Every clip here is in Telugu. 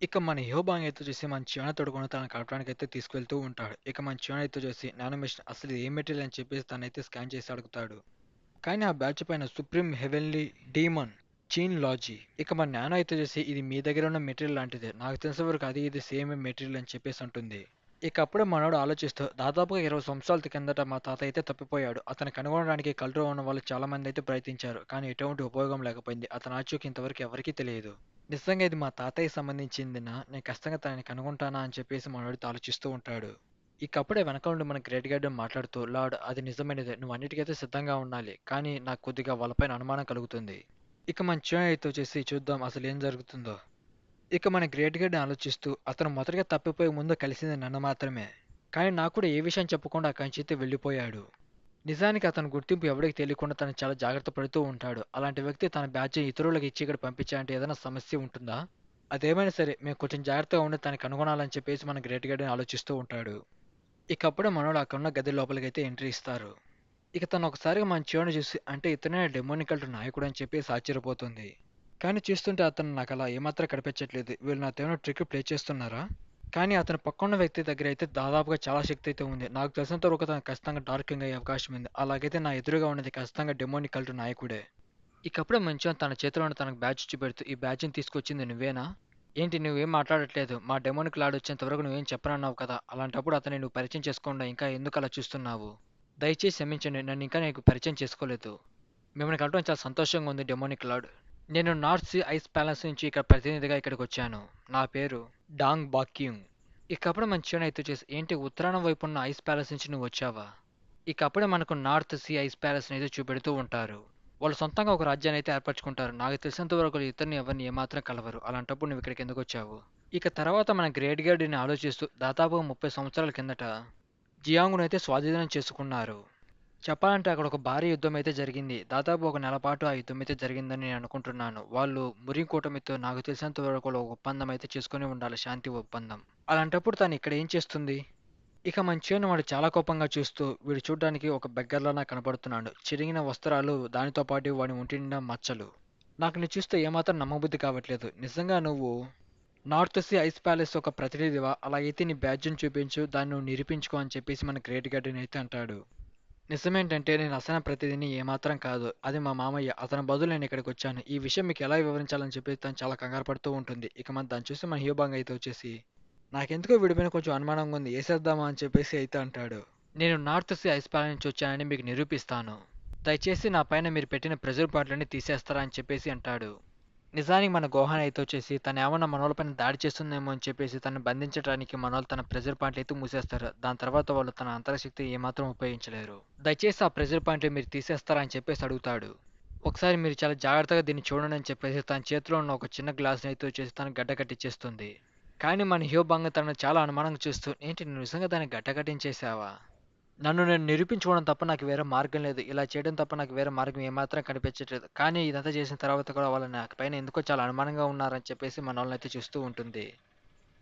ఇక మన హ్యూబాంగ్ అయితే చూసి మన చియోని తోడుకొని తనని కలపడానికి అయితే తీసుకెళ్తూ ఉంటాడు. ఇక మన చియోని అయితే చూసి నానో మిషన్ అసలు ఇది ఏ మెటీరియల్ అని చెప్పేసి తనైతే స్కాన్ చేసి అడుగుతాడు. కానీ ఆ బ్యాచ్ పైన సుప్రీం హెవెన్లీ డీమన్ చీన్ లాజీ ఇక మన నానో అయితే చూసి ఇది మీ దగ్గర ఉన్న మెటీరియల్ లాంటిదే, నాకు తెలిసిన వరకు అది ఇది సేమ్ మెటీరియల్ అని చెప్పేసి అంటుంది. ఇక అప్పుడే మనోడు ఆలోచిస్తూ దాదాపుగా 20 సంవత్సరాల కిందట మా తాత అయితే తప్పిపోయాడు. అతను కనుగొనడానికి కలతో ఉన్న వాళ్ళు చాలా మంది అయితే ప్రయత్నించారు, కానీ ఎటువంటి ఉపయోగం లేకపోయింది. అతని ఆచూకీ ఇంతవరకు ఎవరికీ తెలియదు. నిజంగా ఇది మా తాతయ్య సంబంధించిందినా, నేను ఖచ్చితంగా తనని కనుగొంటానా అని చెప్పేసి మనోడితో ఆలోచిస్తూ ఉంటాడు. ఇక అప్పుడే వెనక నుండి మన గ్రేట్ గార్డెన్ మాట్లాడుతూ, లార్డ్ అది నిజమైనదే, నువ్వు అన్నిటికైతే సిద్ధంగా ఉండాలి, కానీ నాకు కొద్దిగా వాళ్ళపైన అనుమానం కలుగుతుంది. ఇక మన చిన్న అయితే వచ్చేసి చూద్దాం అసలు ఏం జరుగుతుందో. ఇక మన గ్రేట్ గార్డెన్ ఆలోచిస్తూ, అతను మొదటగా తప్పిపోయే ముందు కలిసింది నన్ను మాత్రమే, కానీ నాకు కూడా ఏ విషయం చెప్పకుండా అక్కడి నుంచి అయితే వెళ్ళిపోయాడు. నిజానికి అతని గుర్తింపు ఎవడికి తెలియకుండా తను చాలా జాగ్రత్త పడుతూ ఉంటాడు. అలాంటి వ్యక్తి తన బ్యాడ్జ్ ఇతరులకు ఇచ్చి ఇక్కడ పంపించాలంటే ఏదైనా సమస్య ఉంటుందా? అదేమైనా సరే మేము కొంచెం జాగ్రత్తగా ఉండి తనని కనుగొనాలని చెప్పేసి మన గ్రేట్ గార్డెన్ ఆలోచిస్తూ ఉంటాడు. ఇక అప్పుడే మనోడు అక్కడున్న గది లోపలికైతే ఎంట్రీ ఇస్తారు. ఇక తను ఒకసారిగా మన చివరిని చూసి, అంటే ఇతనే డెమోనికల్ నాయకుడు అని చెప్పేసి ఆశ్చర్యపోతుంది. కానీ చూస్తుంటే అతను నాకు అలా ఏమాత్రం కనిపించట్లేదు, వీళ్ళు నాతో ఏమైనా ట్రిక్ ప్లే చేస్తున్నారా? కానీ అతని పక్కన్న వ్యక్తి దగ్గర అయితే దాదాపుగా చాలా శక్తి అయితే ఉంది. నాకు తెలిసినంత వరకు తను ఖచ్చితంగా డార్క్ కింగ్ అయ్యే అవకాశం ఉంది. అలాగైతే నా ఎదురుగా ఉన్నది ఖచ్చితంగా డెమోనికల్ నాయకుడే. ఇకప్పుడే మంచిగా తన చేతిలో ఉన్న తనకు బ్యాచ్ చూపెడుతూ, ఈ బ్యాచ్ని తీసుకొచ్చింది నువ్వేనా? ఏంటి నువ్వేం మాట్లాడట్లేదు, మా డెమోనిక్ లాడ్ వచ్చేంత వరకు నువ్వేం చెప్పనన్నావు కదా, అలాంటప్పుడు అతన్ని నువ్వు పరిచయం చేసుకోకుండా ఇంకా ఎందుకు అలా చూస్తున్నావు? దయచేసి క్షమించండి, నన్ను ఇంకా నీకు పరిచయం చేసుకోలేదు. మిమ్మల్ని కలవడం చాలా సంతోషంగా ఉంది డెమోనిక్ లార్డ్. నేను నార్త్ సీ ఐస్ ప్యాలెస్ నుంచి ఇక్కడ ప్రతినిధిగా ఇక్కడికి వచ్చాను. నా పేరు డాంగ్ బాక్యూంగ్. ఇకప్పుడు మన చిన్న ఎత్తు చేసి, ఏంటి ఉత్తరాయణ వైపు ఉన్న ఐస్ ప్యాలెస్ నుంచి నువ్వు వచ్చావా? ఇకప్పుడే మనకు నార్త్ సీ ఐస్ ప్యాలెస్ అయితే చూపెడుతూ ఉంటారు. వాళ్ళు సొంతంగా ఒక రాజ్యాన్ని అయితే ఏర్పరచుకుంటారు. నాకు తెలిసినంత వరకు ఇతరుని ఎవరిని ఏమాత్రం కలవరు. అలాంటప్పుడు నువ్వు ఇక్కడికి ఎందుకు వచ్చావు? ఇక తర్వాత మన గ్రేట్ గార్డ్ని ఆలోచిస్తూ, దాదాపు 30 సంవత్సరాల కిందట జియాంగ్ను అయితే స్వాధీనం చేసుకున్నారు. చెప్పాలంటే అక్కడ ఒక భారీ యుద్ధం అయితే జరిగింది. దాదాపు ఒక నెల పాటు ఆ యుద్ధం అయితే జరిగిందని నేను అనుకుంటున్నాను. వాళ్ళు మురి కూటమితో నాకు తెలిసినంత వరకు ఒక ఒప్పందం అయితే చేసుకొని ఉండాలి, శాంతి ఒప్పందం. అలాంటప్పుడు తను ఇక్కడ ఏం చేస్తుంది? ఇక మంచిగా వాడు చాలా కోపంగా చూస్తూ, వీడు చూడ్డానికి ఒక బెగ్గర్లాగా కనపడుతున్నాడు. చిరిగిన వస్త్రాలు, దానితో పాటు వాడి ఒంటి నిండా మచ్చలు. నాకు నీ చూస్తే ఏమాత్రం నమ్మబుద్ధి కావట్లేదు. నిజంగా నువ్వు నార్త్ సీ ఐస్ ప్యాలెస్ ఒక ప్రతినిధివా? అలాగైతే నీ బ్యాడ్జ్ని చూపించు, దాన్ని నువ్వు నిరూపించుకో అని చెప్పేసి మన గ్రేట్ గార్డెన్ అయితే అంటాడు. నిజమేంటంటే నేను అసలు ప్రతిదిని ఏమాత్రం కాదు, అది మా మామయ్య. అతని బదులు నేను ఇక్కడికి వచ్చాను. ఈ విషయం మీకు ఎలా వివరించాలని చెప్పి తను చాలా కంగారు పడుతూ ఉంటుంది. ఇక మనం దాన్ని చూసి మన హ్యూబాంగ్ అయితే వచ్చేసి, నాకెందుకో వీడి మీద కొంచెం అనుమానంగా ఉంది, వేసేద్దామా అని చెప్పేసి అయితే అంటాడు. నేను నార్త్ సీ ఐస్ ప్యాలెస్ నుంచి వచ్చానని మీకు నిరూపిస్తాను. దయచేసి నా పైన మీరు పెట్టిన ప్రెజర్ పాయింట్లన్నీ తీసేస్తారా అని చెప్పేసి అంటాడు. నిజానికి మన గోహాన్ అయితే వచ్చేసి తను ఏమన్నా మనోళ్ళపైన దాడి చేస్తుందేమో అని చెప్పేసి తనను బంధించడానికి మనోళ్ళు తన ప్రెజర్ పాయింట్లు అయితే మూసేస్తారు. దాని తర్వాత వాళ్ళు తన అంతరశక్తి ఏమాత్రం ఉపయోగించలేరు. దయచేసి ఆ ప్రెజర్ పాయింట్లు మీరు తీసేస్తారా అని చెప్పేసి అడుగుతాడు. ఒకసారి మీరు చాలా జాగ్రత్తగా దీన్ని చూడండి అని చెప్పేసి తన చేతిలో ఉన్న ఒక చిన్న గ్లాస్ని అయితే వచ్చేసి తను గడ్డ కట్టించేస్తుంది. కానీ మన హ్యూబాంగ్ తనను చాలా అనుమానంగా చూస్తూ, ఏంటి నువ్వు నిజంగా దాన్ని గడ్డ కట్టించేసావా? నన్ను నేను నిరూపించుకోవడం తప్ప నాకు వేరే మార్గం లేదు. ఇలా చేయడం తప్ప నాకు వేరే మార్గం ఏమాత్రం కనిపించట్లేదు. కానీ ఇదంతా చేసిన తర్వాత కూడా వాళ్ళు నాకు పైన ఎందుకో చాలా అనుమానంగా ఉన్నారని చెప్పేసి మనోళ్ళనైతే చూస్తూ ఉంటుంది.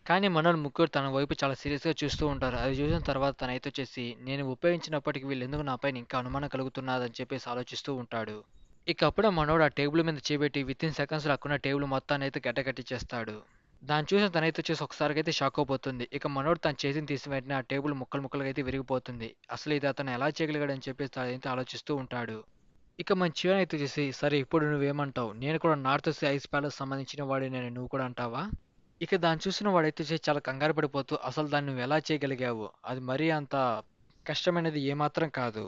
కానీ మనోళ్ళు ముగ్గురు తన వైపు చాలా సీరియస్‌గా చూస్తూ ఉంటారు. అది చూసిన తర్వాత తనైతే వచ్చేసి, నేను ఉపయోగించినప్పటికి వీళ్ళెందుకు నా పైన ఇంకా అనుమానం కలుగుతున్నాదని చెప్పేసి ఆలోచిస్తూ ఉంటాడు. ఇక అప్పుడే మనోడు ఆ టేబుల్ మీద చేపెట్టి వితిన్ సెకండ్స్‌లో అక్కడున్న టేబుల్ మొత్తాన్నయితే గడ్డకట్టించేస్తాడు. దాన్ని చూసిన తనైతే వచ్చేసి ఒకసారికైతే షాక్ అయిపోతుంది. ఇక మనోడు తన చేతిని తీసిన వెంటనే ఆ టేబుల్ ముక్కలు ముక్కలుగా అయితే విరిగిపోతుంది. అసలు ఇది అతను ఎలా చేయగలిగాడని చెప్పేసి తనైతే ఆలోచిస్తూ ఉంటాడు. ఇక మన చివరన అయితే వచ్చేసి, సరే ఇప్పుడు నువ్వేమంటావు? నేను కూడా నార్త్ సీ ఐస్ ప్యాలెస్ సంబంధించిన వాడినని నువ్వు కూడా అంటావా? ఇక దాన్ని చూసిన వాడైతే వచ్చేసి చాలా కంగారు పడిపోతూ, అసలు దాన్ని నువ్వు ఎలా చేయగలిగావు? అది మరీ అంత కష్టమైనది ఏమాత్రం కాదు.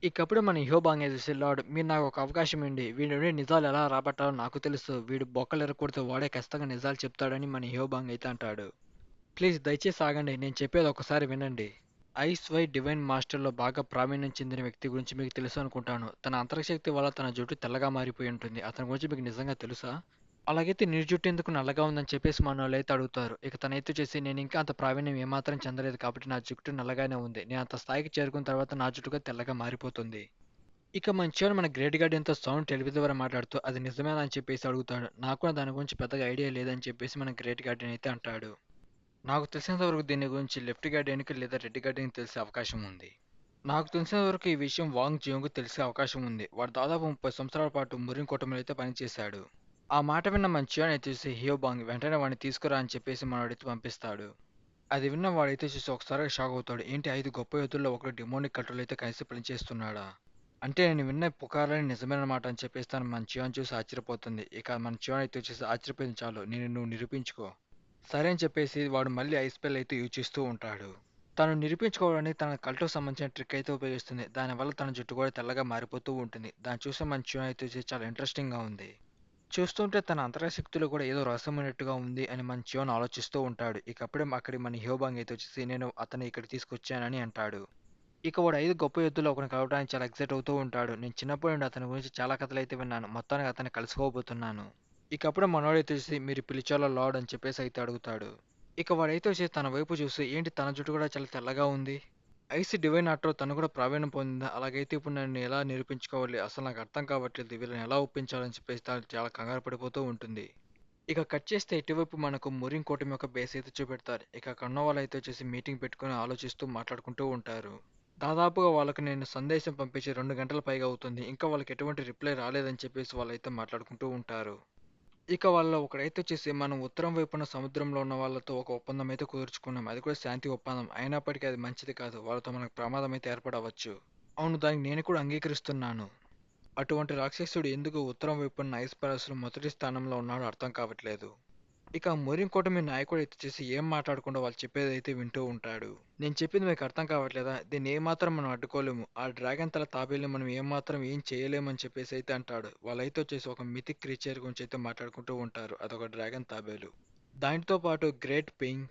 ఇకప్పుడు మన హ్యూబాంగ్ చేసేసి, లార్డ్ మీరు నాకు ఒక అవకాశం ఇవ్వండి. వీడి నుండి నిజాలు ఎలా రాబట్టాలో నాకు తెలుసు. వీడు బొక్కలు ఎరగొడితే వాడే ఖచ్చితంగా నిజాలు చెప్తాడని మన హ్యూబాంగ్ అయితే అంటాడు. ప్లీజ్ దయచేసి ఆగండి. నేను చెప్పేది ఒకసారి వినండి. ఐస్ వై డివైన్ మాస్టర్లో బాగా ప్రావీణ్యం చెందిన వ్యక్తి గురించి మీకు తెలుసు అనుకుంటాను. తన అంతర్శక్తి వల్ల తన జుట్టు తెల్లగా మారిపోయి ఉంటుంది. అతని గురించి మీకు నిజంగా తెలుసా? అలాగైతే నీ జుట్టు ఎందుకు నల్లగా ఉందని చెప్పేసి మనోళ్ళైతే అడుగుతారు. ఇక తనైతే చేసి, నేను ఇంకా అంత ప్రావీణ్యం ఏమాత్రం చెందలేదు కాబట్టి నా జుట్టు నల్లగానే ఉంది. నేను అంత స్థాయికి చేరుకున్న తర్వాత నా జుట్టుగా తెల్లగా మారిపోతుంది. ఇక మంచిగా మన గ్రేట్ గార్డెన్‌తో సౌండ్ టెలివిజన్ ద్వారా మాట్లాడుతూ, అది నిజమేనా అని చెప్పేసి అడుగుతాడు. నాకు కూడా దాని గురించి పెద్దగా ఐడియా లేదని చెప్పేసి మన గ్రేట్ గార్డెన్ అయితే అంటాడు. నాకు తెలిసినంత వరకు దీని గురించి లెఫ్ట్ గార్డెన్‌కి లేదా రెడ్ గార్డెన్‌కి తెలిసే అవకాశం ఉంది. నాకు తెలిసినంత వరకు ఈ విషయం వాంగ్ జియోంగ్‌కి తెలిసే అవకాశం ఉంది. వాడు దాదాపు 30 సంవత్సరాల పాటు మురిన్ కూటమిలో అయితే పనిచేశాడు. ఆ మాట విన్న మంచివాడు అయితే చూసి హియోబాంగ్ వెంటనే వాడిని తీసుకురా అని చెప్పేసి మనవాడికి పంపిస్తాడు. అది విన్న వాడైతే చూసి ఒకసారిగా షాక్ అవుతాడు. ఏంటి 5 గొప్ప యోధుల్లో ఒకడు డెమోనిక్ కంట్రోల్ అయితే కలిసి పనిచేస్తున్నాడా? అంటే నేను విన్న పుకార్లని నిజమేనమాట అని చెప్పేసి తను మంచివాడిని చూసి ఆశ్చర్యపోతుంది. ఇక మంచివాడు అయితే వచ్చేసి ఆశ్చర్యపోయింది చాలు. నువ్వు నిరూపించుకో. సరే అని చెప్పేసి వాడు మళ్ళీ ఐస్ స్పెల్ అయితే యూజ్ చేస్తూ ఉంటాడు. తను నిరూపించుకోవడానికి తన కల్టుకు సంబంధించిన ట్రిక్ అయితే ఉపయోగిస్తుంది. దానివల్ల తన జుట్టు కూడా తెల్లగా మారిపోతూ ఉంటుంది. దాన్ని చూసి మంచివాడు అయితే చూసి చాలా ఇంట్రెస్టింగ్ గా ఉంది. చూస్తుంటే తన అంతర్య శక్తిలో కూడా ఏదో రహస్యమైనట్టుగా ఉంది అని మన చివన్ ఆలోచిస్తూ ఉంటాడు. ఇక అప్పుడే అక్కడి మన హ్యోబాంగ్ అయితే వచ్చేసి నేను అతన్ని ఇక్కడికి తీసుకొచ్చానని అంటాడు. ఇక వాడు 5 గొప్ప యోధుల్లో ఒకరిని కలవడానికి చాలా ఎక్సైట్ అవుతూ ఉంటాడు. నేను చిన్నప్పటి నుండి అతని గురించి చాలా కథలైతే విన్నాను. మొత్తానికి అతన్ని కలుసుకోబోతున్నాను. ఇక అప్పుడే మనోడైతే వచ్చేసి మీరు పిలిచాలో లార్డ్ అని చెప్పేసి అయితే అడుగుతాడు. ఇక వాడైతే వచ్చేసి తన వైపు చూసి ఏంటి తన జుట్టు కూడా చాలా తెల్లగా ఉంది. ఐస్ డివైన్ ఆర్ట్‌లో తను కూడా ప్రావీణ్యం పొందిందా? అలాగైతే ఇప్పుడు నన్ను ఎలా నిరూపించుకోవాలి? అసలు నాకు అర్థం కావట్లేదు. వీళ్ళని ఎలా ఒప్పించాలని చెప్పేసి తను చాలా కంగారు పడిపోతూ ఉంటుంది. ఇక కట్ చేస్తే ఇటువైపు మనకు మురిన్ కూటమి యొక్క బేస్ అయితే చూపెడతారు. ఇక అక్కడ ఉన్న వాళ్ళైతే వచ్చేసి మీటింగ్ పెట్టుకొని ఆలోచిస్తూ మాట్లాడుకుంటూ ఉంటారు. దాదాపుగా వాళ్ళకి నేను సందేశం పంపించి 2 గంటల పైగా అవుతుంది. ఇంకా వాళ్ళకి ఎటువంటి రిప్లై రాలేదని చెప్పేసి వాళ్ళైతే మాట్లాడుకుంటూ ఉంటారు. ఇక వాళ్ళలో ఒకడైతే వచ్చేసి మనం ఉత్తరం వైపున సముద్రంలో ఉన్న వాళ్ళతో ఒక ఒప్పందం అయితే కుదుర్చుకున్నాం. అది కూడా శాంతి ఒప్పందం. అయినప్పటికీ అది మంచిది కాదు. వాళ్ళతో మనకు ప్రమాదం అయితే ఏర్పడవచ్చు. అవును, దానికి నేను కూడా అంగీకరిస్తున్నాను. అటువంటి రాక్షసుడు ఎందుకు ఉత్తరం వైపున్న ఐస్ ప్యాలెస్‌లో మొదటి స్థానంలో ఉన్నాడో అర్థం కావట్లేదు. ఇక మొరిన్ కూటమి నాయకుడు అయితే చేసి ఏం మాట్లాడకుండా వాళ్ళు చెప్పేదైతే వింటూ ఉంటాడు. నేను చెప్పింది మీకు అర్థం కావట్లేదా? దీన్ని ఏమాత్రం మనం అడ్డుకోలేము. ఆ డ్రాగన్ తల తాబేలుని మనం ఏమాత్రం ఏం చేయలేమని చెప్పేసి అయితే అంటాడు. వాళ్ళైతే వచ్చేసి ఒక మిథిక్ క్రీచర్ గురించి అయితే మాట్లాడుకుంటూ ఉంటారు. అదొక డ్రాగన్ తాబేలు. దానితో పాటు గ్రేట్ పింగ్,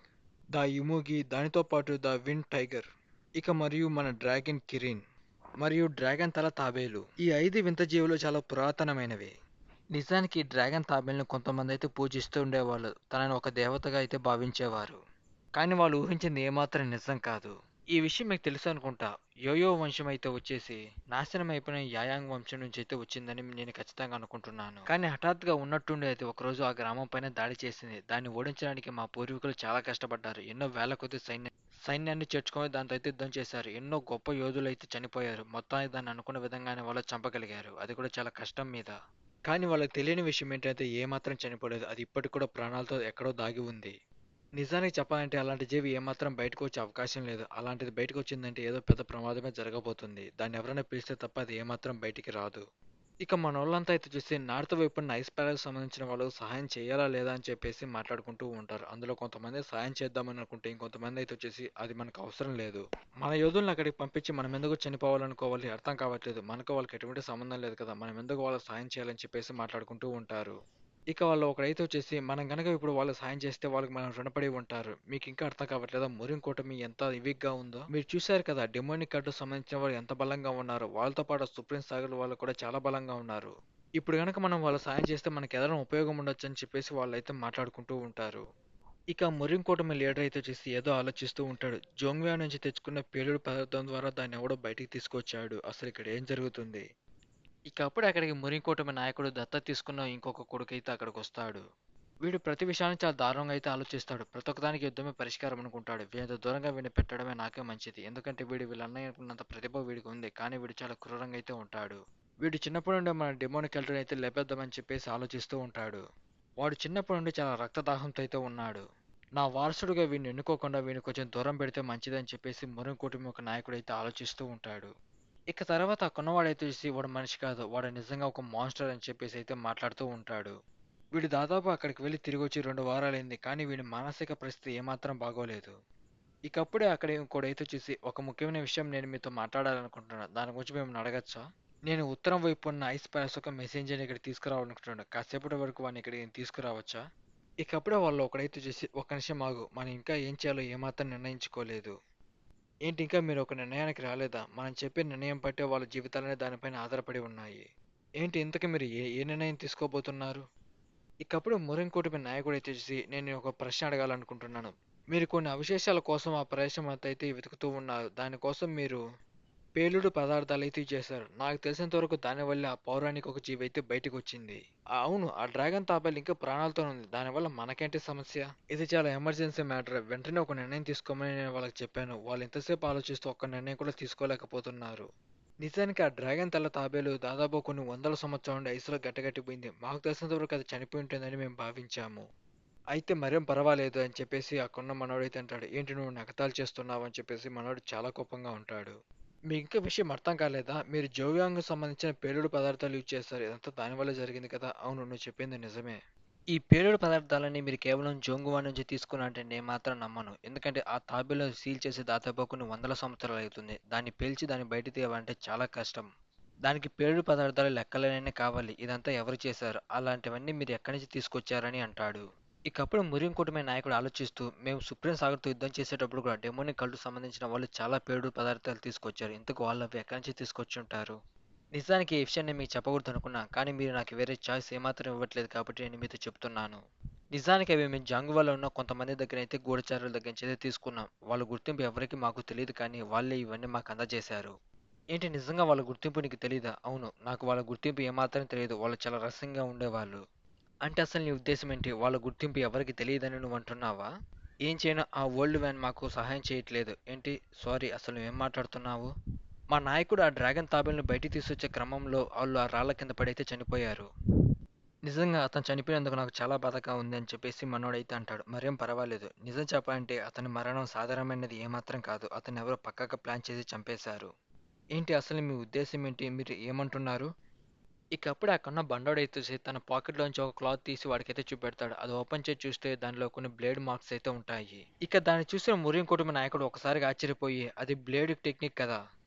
ద యుముగి, దానితో పాటు ద విండ్ టైగర్, ఇక మరియు మన డ్రాగన్ కిరిన్ మరియు డ్రాగన్ తల తాబేలు. ఈ 5 వింత జీవులు చాలా పురాతనమైనవి. నిజానికి ఈ డ్రాగన్ తాబేలుని కొంతమంది అయితే పూజిస్తూ ఉండేవాళ్ళు. తనని ఒక దేవతగా అయితే భావించేవారు. కానీ వాళ్ళు ఊహించింది ఏమాత్రం నిజం కాదు. ఈ విషయం మీకు తెలుసు అనుకుంటా. యోయో వంశం అయితే వచ్చేసి నాశనం అయిపోయిన యాయాంగ్ వంశం నుంచి అయితే వచ్చిందని నేను ఖచ్చితంగా అనుకుంటున్నాను. కానీ హఠాత్తుగా ఉన్నట్టుండి అయితే ఒకరోజు ఆ గ్రామం పైన దాడి చేసింది. దాన్ని ఓడించడానికి మా పూర్వీకులు చాలా కష్టపడ్డారు. ఎన్నో వేల కొద్ది సైన్యాన్ని చేర్చుకొని దాంతో అయితే యుద్ధం చేశారు. ఎన్నో గొప్ప యోధులు అయితే చనిపోయారు. మొత్తానికి దాన్ని అనుకున్న విధంగానే వాళ్ళు చంపగలిగారు. అది కూడా చాలా కష్టం మీద. కానీ వాళ్ళకి తెలియని విషయం ఏంటంటే ఏమాత్రం చనిపోలేదు. అది ఇప్పటికి కూడా ప్రాణాలతో ఎక్కడో దాగి ఉంది. నిజానికి చెప్పాలంటే అలాంటి జీవి ఏమాత్రం బయటకు వచ్చే అవకాశం లేదు. అలాంటిది బయటకు వచ్చిందంటే ఏదో పెద్ద ప్రమాదమే జరగబోతుంది. దాన్ని ఎవరైనా పిలిస్తే తప్ప అది ఏమాత్రం బయటికి రాదు. ఇక మనోళ్ళంతా అయితే చూసి నార్త్ వైపున్న ఐస్ ప్యాలెస్ సంబంధించిన వాళ్ళు సహాయం చేయాలా లేదా అని చెప్పేసి మాట్లాడుకుంటూ ఉంటారు. అందులో కొంతమంది సహాయం చేద్దామని అనుకుంటే ఇంకొంతమంది అయితే వచ్చేసి అది మనకు అవసరం లేదు. మన యోధుల్ని అక్కడికి పంపించి మనం ఎందుకు చనిపోవాలనుకోవాలి అర్థం కావట్లేదు. మనకు వాళ్ళకి ఎటువంటి సంబంధం లేదు కదా. మనం ఎందుకు వాళ్ళకి సహాయం చేయాలని చెప్పేసి మాట్లాడుకుంటూ ఉంటారు. ఇక వాళ్ళు ఒకడైతే వచ్చేసి మనం గనక ఇప్పుడు వాళ్ళకి సాయం చేస్తే వాళ్ళకి మనం రుణపడి ఉంటారు. మీకు ఇంకా అర్థం కావట్లేదా మురిన్ కూటమి ఎంత వీక్‌గా ఉందో? మీరు చూసారు కదా డెమోనిక్ కార్డ్‌కి సంబంధించిన వాళ్ళు ఎంత బలంగా ఉన్నారో. వాళ్ళతో పాటు సుప్రీం సాగర్ వాళ్ళు కూడా చాలా బలంగా ఉన్నారు. ఇప్పుడు గనక మనం వాళ్ళ సాయం చేస్తే మనకి ఏదైనా ఉపయోగం ఉండొచ్చని చెప్పేసి వాళ్ళైతే మాట్లాడుకుంటూ ఉంటారు. ఇక మురిన్ కూటమి లీడర్ అయితే వచ్చేసి ఏదో ఆలోచిస్తూ ఉంటాడు. జోంగ్‌వా నుంచి తెచ్చుకున్న పేలుడు పదార్థం ద్వారా దాన్ని ఎవడో బయటికి తీసుకొచ్చాడు. అసలు ఇక్కడ ఏం జరుగుతుంది? ఇక అప్పుడే అక్కడికి మురికోటమి నాయకుడు దత్తత తీసుకున్న ఇంకొక కొడుకైతే అక్కడికొస్తాడు. వీడు ప్రతి విషయాన్ని చాలా దారుణంగా అయితే ఆలోచిస్తాడు. ప్రతి ఒక్కదానికి యుద్ధమే పరిష్కారం అనుకుంటాడు. వీళ్ళంత దూరంగా వీడిని పెట్టడమే నాకే మంచిది. ఎందుకంటే వీళ్ళ అన్నయ్య అనుకున్నంత ప్రతిభ వీడికి ఉంది. కానీ వీడు చాలా క్రూరంగా అయితే ఉంటాడు. వీడు చిన్నప్పటి నుండి మన డెమోనిక్ ఎల్టర్ని అయితే లేపేద్దామని చెప్పేసి ఆలోచిస్తూ ఉంటాడు. వాడు చిన్నప్పటి నుండి చాలా రక్తదాహంతో అయితే ఉన్నాడు. నా వారసుడిగా వీడిని ఎన్నుకోకుండా వీడిని కొంచెం దూరం పెడితే మంచిదని చెప్పేసి మురిన్ కుటుంబం ఒక నాయకుడు అయితే ఆలోచిస్తూ ఉంటాడు. ఇక తర్వాత ఆ కొన్నవాడైతే చూసి వాడు మనిషి కాదు. వాడు నిజంగా ఒక మాన్స్టర్ అని చెప్పేసి అయితే మాట్లాడుతూ ఉంటాడు. వీడు దాదాపు అక్కడికి వెళ్లి తిరిగొచ్చి 2 వారాలైంది. కానీ వీడి మానసిక పరిస్థితి ఏమాత్రం బాగోలేదు. ఇక అప్పుడే అక్కడ ఇంకోడైతే చూసి ఒక ముఖ్యమైన విషయం నేను మీతో మాట్లాడాలనుకుంటున్నాను. దాని గురించి మిమ్మల్ని అడగచ్చా? నేను ఉత్తరం వైపు ఉన్న ఐస్ ప్యాలెస్ ఒక మెసెంజర్‌ని ఇక్కడికి తీసుకురావాలనుకుంటున్నాను. కాసేపటి వరకు వాడిని ఇక్కడికి నేను తీసుకురావచ్చా? ఇక అప్పుడే వాళ్ళు ఒకడైతే చూసి ఒక్క నిమిషం ఆగు. మనం ఇంకా ఏం చేయాలో ఏమాత్రం నిర్ణయించుకోలేదు. ఏంటి ఇంకా మీరు ఒక నిర్ణయానికి రాలేదా? మనం చెప్పే నిర్ణయం బట్టే వాళ్ళ జీవితాలనే దానిపైన ఆధారపడి ఉన్నాయి. ఏంటి ఇంతకీ మీరు ఏ నిర్ణయం తీసుకోబోతున్నారు? ఇకప్పుడు మురిన్ కూటమి నాయకుడైతే చూసి నేను ఒక ప్రశ్న అడగాలనుకుంటున్నాను. మీరు కొన్ని అవశేషాల కోసం ఆ ప్రదేశం అంతా అయితే వెతుకుతూ ఉన్నారు. దానికోసం మీరు పేలుడు పదార్థాలైతే చేశారు. నాకు తెలిసినంత వరకు దానివల్ల ఆ పౌరాణిక ఒక జీవి అయితే బయటకొచ్చింది. అవును, ఆ డ్రాగన్ తాబేలు ఇంకా ప్రాణాలతోనే ఉంది. దానివల్ల మనకేంటి సమస్య? ఇది చాలా ఎమర్జెన్సీ మ్యాటర్. వెంటనే ఒక నిర్ణయం తీసుకోమని నేను వాళ్ళకి చెప్పాను. వాళ్ళు ఎంతసేపు ఆలోచిస్తూ ఒక్క నిర్ణయం కూడా తీసుకోలేకపోతున్నారు. నిజానికి ఆ డ్రాగన్ తల తాబేలు దాదాపు కొన్ని వందల సంవత్సరాల నుండి ఐస్‌లో గడ్డకట్టిపోయింది. మాకు తెలిసినంత వరకు అది చనిపోయి ఉంటుందని మేము భావించాము. అయితే మరేం పర్వాలేదు అని చెప్పేసి అక్కడున్న మనోడైతే అంటాడు. ఏంటి నువ్వు ఎగతాళి చేస్తున్నావు అని చెప్పేసి మనోడు చాలా కోపంగా ఉంటాడు. మీకు ఇంకా విషయం అర్థం కాలేదా? మీరు జోయాంగ్‌కి సంబంధించిన పేలుడు పదార్థాలు యూజ్ చేస్తారు. ఇదంతా దానివల్లే జరిగింది కదా! అవును నువ్వు చెప్పింది నిజమే. ఈ పేలుడు పదార్థాలన్నీ మీరు కేవలం జోంగువా నుంచి తీసుకున్నారంటే నేను మాత్రం నమ్మను. ఎందుకంటే ఆ తాబేలును సీల్ చేసి దాదాపు కొన్ని వందల సంవత్సరాలు అవుతుంది. దాన్ని పేల్చి దాన్ని బయట తీయాలంటే చాలా కష్టం. దానికి పేలుడు పదార్థాలు లెక్కలేనన్ని కావాలి. ఇదంతా ఎవరు చేశారు? అలాంటివన్నీ మీరు ఎక్కడి నుంచి తీసుకొచ్చారని అంటాడు. ఇకప్పుడు మురియం కూటమి నాయకుడు ఆలోచిస్తూ మేము సుప్రీం సాగర్తో యుద్ధం చేసేటప్పుడు కూడా డెమోనిక్ కల్ట్ సంబంధించిన వాళ్ళు చాలా పేలుడు పదార్థాలు తీసుకొచ్చారు. ఇంతకు వాళ్ళు అవి ఎక్కడి నుంచి తీసుకొచ్చి ఉంటారు? నిజానికి ఈ విషయాన్ని మీకు చెప్పకూడదు అనుకున్నా, కానీ మీరు నాకు వేరే చాయిస్ ఏమాత్రం ఇవ్వట్లేదు కాబట్టి నేను మీతో చెప్తున్నాను. నిజానికి అవి మేము జాంగువాలో ఉన్న కొంతమంది దగ్గర అయితే గూఢచారుల దగ్గర నుంచి అయితే తీసుకున్నాం. వాళ్ళ గుర్తింపు ఎవరికి మాకు తెలియదు కానీ వాళ్ళే ఇవన్నీ మాకు అందజేశారు. ఏంటి నిజంగా వాళ్ళ గుర్తింపు నీకు తెలీదా? అవును. నాకు వాళ్ళ గుర్తింపు ఏమాత్రం తెలియదు. వాళ్ళు చాలా రహస్యంగా ఉండేవాళ్ళు. అంటే అసలు నీ ఉద్దేశం ఏంటి? వాళ్ళ గుర్తింపు ఎవరికీ తెలీదని నువ్వు అంటున్నావా? ఏం చేయను ఆ ఓల్డ్ మ్యాన్ మాకు సహాయం చేయట్లేదు. ఏంటి? సారీ అసలు నువ్వేం మాట్లాడుతున్నావు? మా నాయకుడు ఆ డ్రాగన్ తాబేలును బయటికి తీసుకొచ్చే క్రమంలో ఆళ్ళు ఆ రాళ్ళ కింద పడైతే చనిపోయారు. నిజంగా అతను చనిపోయినందుకు నాకు చాలా బాధగా ఉంది అని చెప్పేసి మనోడైతే అంటాడు. మరేం పర్వాలేదు. నిజం చెప్పాలంటే అతని మరణం సాధారణమైనది ఏమాత్రం కాదు. అతన్నెవరో పక్కాగా ప్లాన్ చేసి చంపేశారు. ఏంటి అసలు మీ ఉద్దేశ్యం ఏంటి? మీరు ఏమంటున్నారు? ఇక అప్పుడే అక్కడున్న బండోడైతే తన పాకెట్‌లోంచి ఒక క్లాత్ తీసి వాడికైతే చూపెడతాడు. అది ఓపెన్ చేసి చూస్తే దానిలో కొన్ని బ్లేడ్ మార్క్స్ అయితే ఉంటాయి. ఇక దాన్ని చూసిన మురియన్ కుటుంబ నాయకుడు ఒక్కసారిగా ఆశ్చర్యపోయి అది బ్లేడ్ టెక్నిక్ కదా!